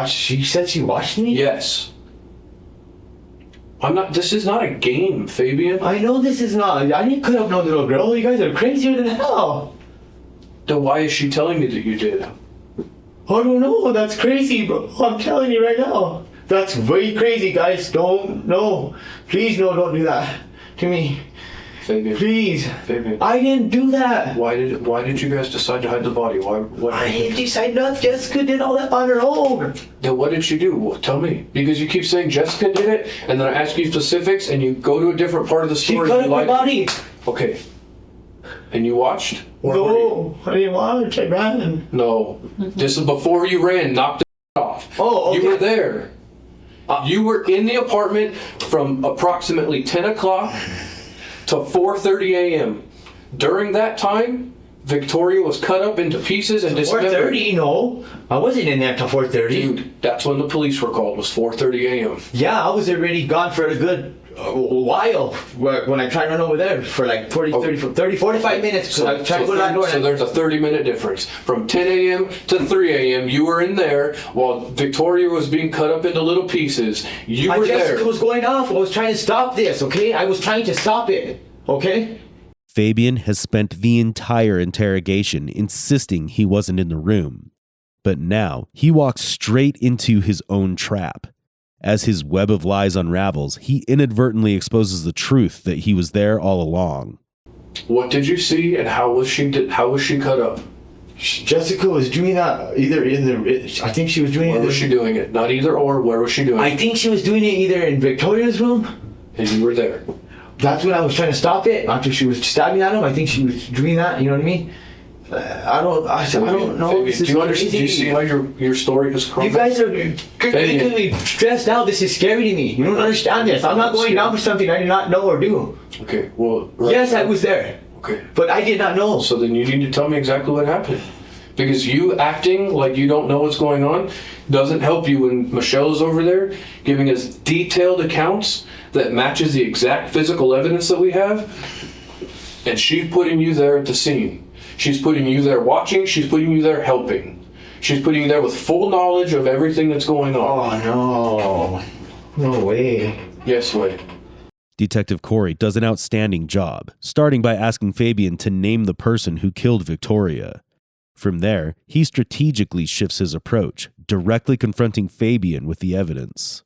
She said she watched me? Yes. This is not a game, Fabian. I know this is not. I didn't cut up no little girl. You guys are crazier than hell. Then why is she telling me that you did? I don't know. That's crazy, bro. I'm telling you right now. That's very crazy, guys. No. Please, no, don't do that to me. Fabian. Please. Fabian. I didn't do that. Why did you guys decide to hide the body? I didn't decide not. Jessica did all that on her own. Then what did she do? Well, tell me. Because you keep saying Jessica did it, and then I ask you specifics, and you go to a different part of the She story. cut up her body. Okay. And you watched? Or were No, I didn't watch. I ran. No. This is before you ran, knocked it off. Oh, okay. You were there. You were in the apartment from approximately 10 o'clock to 4:30 a.m. During that time, Victoria was cut up into pieces and dismembered. 4:30? No, I wasn't in there till 4:30. Dude, that's when the police were called, was 4:30 a.m. Yeah, I was already gone for a good while when I tried to run over there for like 45 minutes. So I tried to go to that door. So there's a 30-minute difference. From 10 a.m. to 3 a.m., you were in there while Victoria was being cut up into little pieces. You were there. Jessica was going off. I was trying to stop this, okay? I was trying to stop it, okay? Fabian has spent the entire interrogation insisting he wasn't in the room. But now he walks straight into his own trap. As his web of lies unravels, he inadvertently exposes the truth that he was there all along. What did you see, and how was she cut up? Jessica was doing that either I think she was doing it. Where was she doing it? Not either or. Where was she doing it? I think she was doing it either in Victoria's room. And you were there. That's when I was trying to stop it. After she was stabbing at him, I think she was doing that. You know what I mean? I don't know. Fabian, do you understand? Do you see how your story has crumbled? You guys are making me stressed out. This is scary to me. You don't understand this. I'm not going down for something I did not know or do. Okay, well... Yes, I was there. Okay. But I did not know. So then you need to tell me exactly what happened. Because you acting like you don't know what's going on doesn't help you when Michelle's over there giving us detailed accounts that matches the exact physical evidence that we have. And she's putting you there at the scene. She's putting you there watching. She's putting you there helping. She's putting you there with full knowledge of everything that's going on. Oh, no. No way. Yes, way. Detective Corey does an outstanding job, starting by asking Fabian to name the person who killed Victoria. From there, he strategically shifts his approach, directly confronting Fabian with the evidence.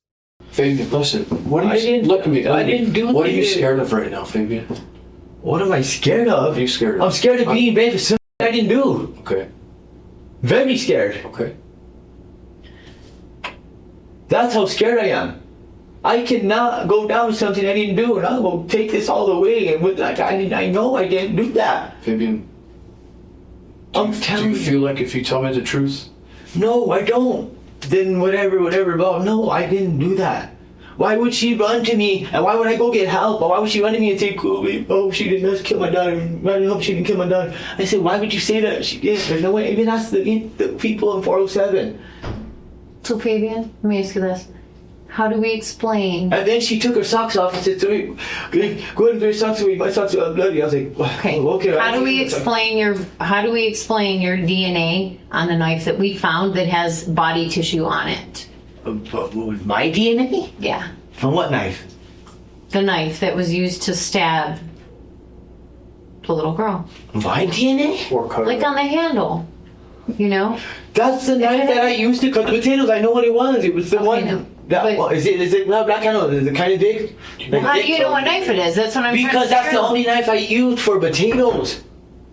Fabian, listen. What are you... Look at me. I didn't do What are you anything. scared of right now, Fabian? What am I scared of? What are you scared of? I'm scared of being blamed for something I didn't do. Okay. Very scared. Okay. That's how scared I am. I cannot go down with something I didn't do, and I will take this all the way. And with like I know I didn't do that. Fabian, I'm do telling you feel like if you tell me the truth? No, I don't. Then whatever, but no, I didn't do that. Why would she run to me? And why would I go get help? Or why would she run to me and say, oh, she didn't kill my daughter. I hope she didn't kill my daughter. I said, why would you say that? She did. There's no way. Even ask the people in 407. So Fabian, let me ask you this. How do we explain? And then she took her socks off and said to me, go ahead and put your socks away. My socks are bloody. I was like, Okay. okay. How do we explain your DNA on the knife that we found that has body tissue on it? My DNA? Yeah. On what knife? The knife that was used to stab the little girl. My DNA? Or cut Like on the handle. You know? That's the knife that I used to cut potatoes. I know what it was. It was the Okay, one. no. That, But- well, is it not that kind of? Is it kind of big? Well, how do you know what knife it is? That's what I'm trying Because to that's figure the out. only knife I used for potatoes.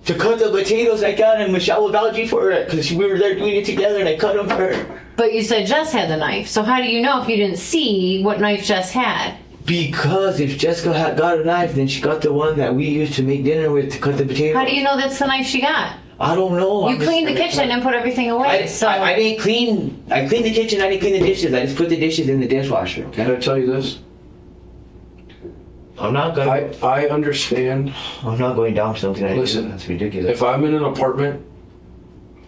To cut the potatoes I got, and Michelle was vouching for it because we were there doing it together, and I cut them for her. But you said Jess had the knife. So how do you know if you didn't see what knife Jess had? Because if Jessica had got a knife, then she got the one that we used to make dinner with to cut the potatoes. How do you know that's the knife she got? I don't know. You cleaned the kitchen and put everything away. I didn't clean. I cleaned the kitchen. I didn't clean the dishes. I just put the dishes in the dishwasher. Can I tell you this? I'm not gonna. I understand. I'm not going down for something I didn't do. Listen, That's ridiculous. if I'm in an apartment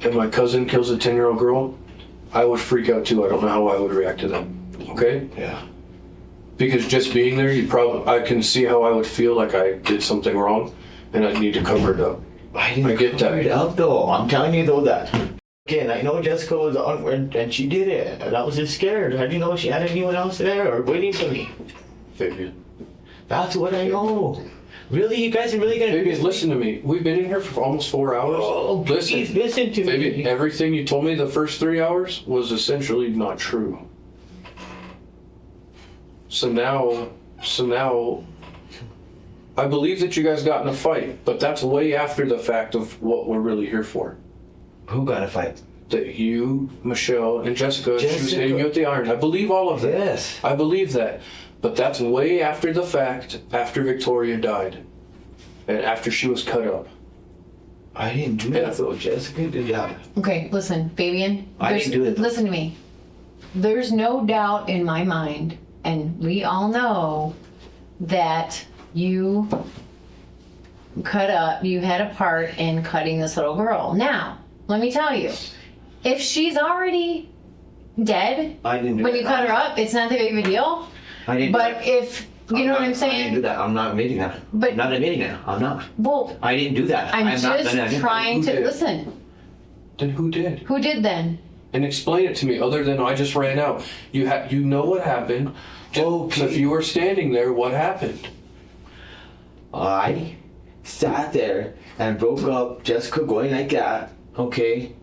and my cousin kills a 10-year-old girl, I would freak out too. I don't know how I would react to that. Okay? Yeah. Because just being there, I can see how I would feel like I did something wrong, and I'd need to cover it up. I didn't I get that. cover it up though. I'm telling you though that. Again, I know Jessica was on and she did it. And I was just scared. I didn't know she had anyone else there or waiting for me. Fabian. That's what I know. Really? You guys are really gonna... Fabian, listen to me. We've been in here for almost 4 hours. Oh, please listen to Fabian, me. everything you told me the first 3 hours was essentially not true. So now, I believe that you guys got in a fight, but that's way after the fact of what we're really here for. Who got a fight? That you, Michelle, and Jessica, she was hitting you with the iron. I believe all of that. Yes. I believe that. But that's way after the fact, after Victoria died. And after she was cut up. I didn't do that though, Jessica. Did you? Okay, listen, Fabian. I didn't do it. Listen to me. There's no doubt in my mind, and we all know that you had a part in cutting this little girl. Now, let me tell you, if she's already dead I didn't do when that. you cut her up, it's not that big of a deal. I didn't. But if you know what I'm I didn't do saying, that. I'm not admitting that. But- I'm not admitting that. I'm not. well, I didn't do that. I'm not just trying to did? listen. Then who did? Who did then? And explain it to me, other than I just ran out. You know what happened. Okay. If you were standing there, what happened? I sat there and broke up Jessica going like that, okay,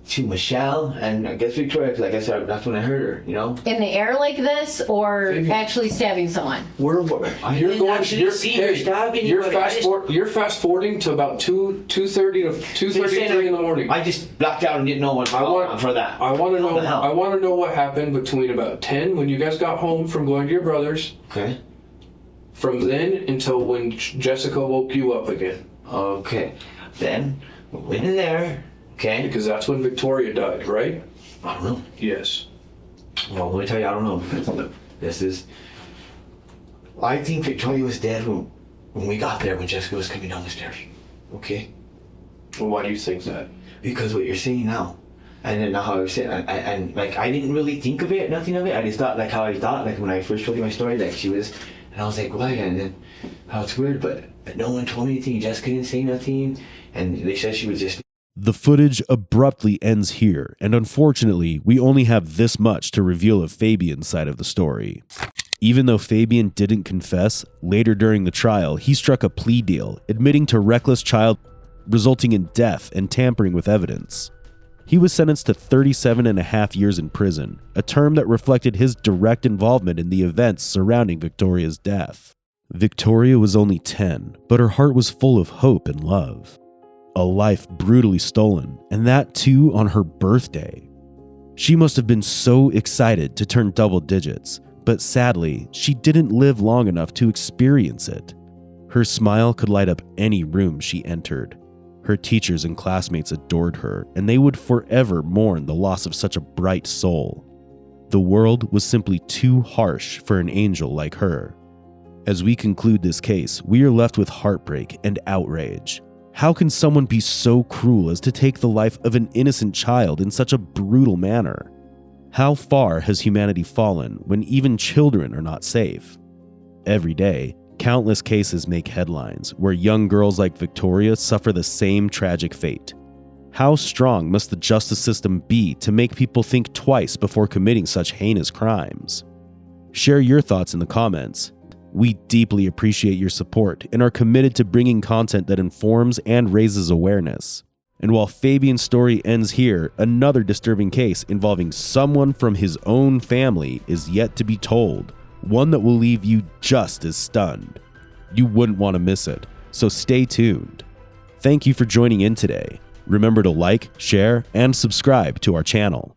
to Michelle and I guess Victoria, because like I said, that's when I heard her, you know? In the air like this, or Maybe. actually stabbing someone? I didn't actually see her stabbing anybody. You're fast forwarding to about 2:30 to 2:33 in the morning. I just blacked out and didn't know what for that. I want to know. What the hell? I want to know what happened between about 10 when you guys got home from going to your brother's. Okay. From then until when Jessica woke you up again. Okay. Then we went in there, okay? Because that's when Victoria died, right? I don't know. Yes. Well, let me tell you, I don't know. Because this is... I think Victoria was dead when we got there, when Jessica was coming down the stairs. Okay? Well, why do you think that? Because what you're saying now, and then now how I was saying, and like I didn't really think of it, nothing of it. I just thought like how I thought, like when I first told you my story, like she was, and I was like, why? And then how it's weird, but no one told me anything. Jessica didn't say nothing, and they said she was just. The footage abruptly ends here, and unfortunately, we only have this much to reveal of Fabian's side of the story. Even though Fabian didn't confess, later during the trial, he struck a plea deal, admitting to reckless child, resulting in death and tampering with evidence. He was sentenced to 37.5 years in prison, a term that reflected his direct involvement in the events surrounding Victoria's death. Victoria was only 10, but her heart was full of hope and love. A life brutally stolen, and that too on her birthday. She must have been so excited to turn double digits, but sadly, she didn't live long enough to experience it. Her smile could light up any room she entered. Her teachers and classmates adored her, and they would forever mourn the loss of such a bright soul. The world was simply too harsh for an angel like her. As we conclude this case, we are left with heartbreak and outrage. How can someone be so cruel as to take the life of an innocent child in such a brutal manner? How far has humanity fallen when even children are not safe? Every day, countless cases make headlines where young girls like Victoria suffer the same tragic fate. How strong must the justice system be to make people think twice before committing such heinous crimes? Share your thoughts in the comments. We deeply appreciate your support and are committed to bringing content that informs and raises awareness. And while Fabian's story ends here, another disturbing case involving someone from his own family is yet to be told, one that will leave you just as stunned. You wouldn't want to miss it, so stay tuned. Thank you for joining in today. Remember to like, share, and subscribe to our channel.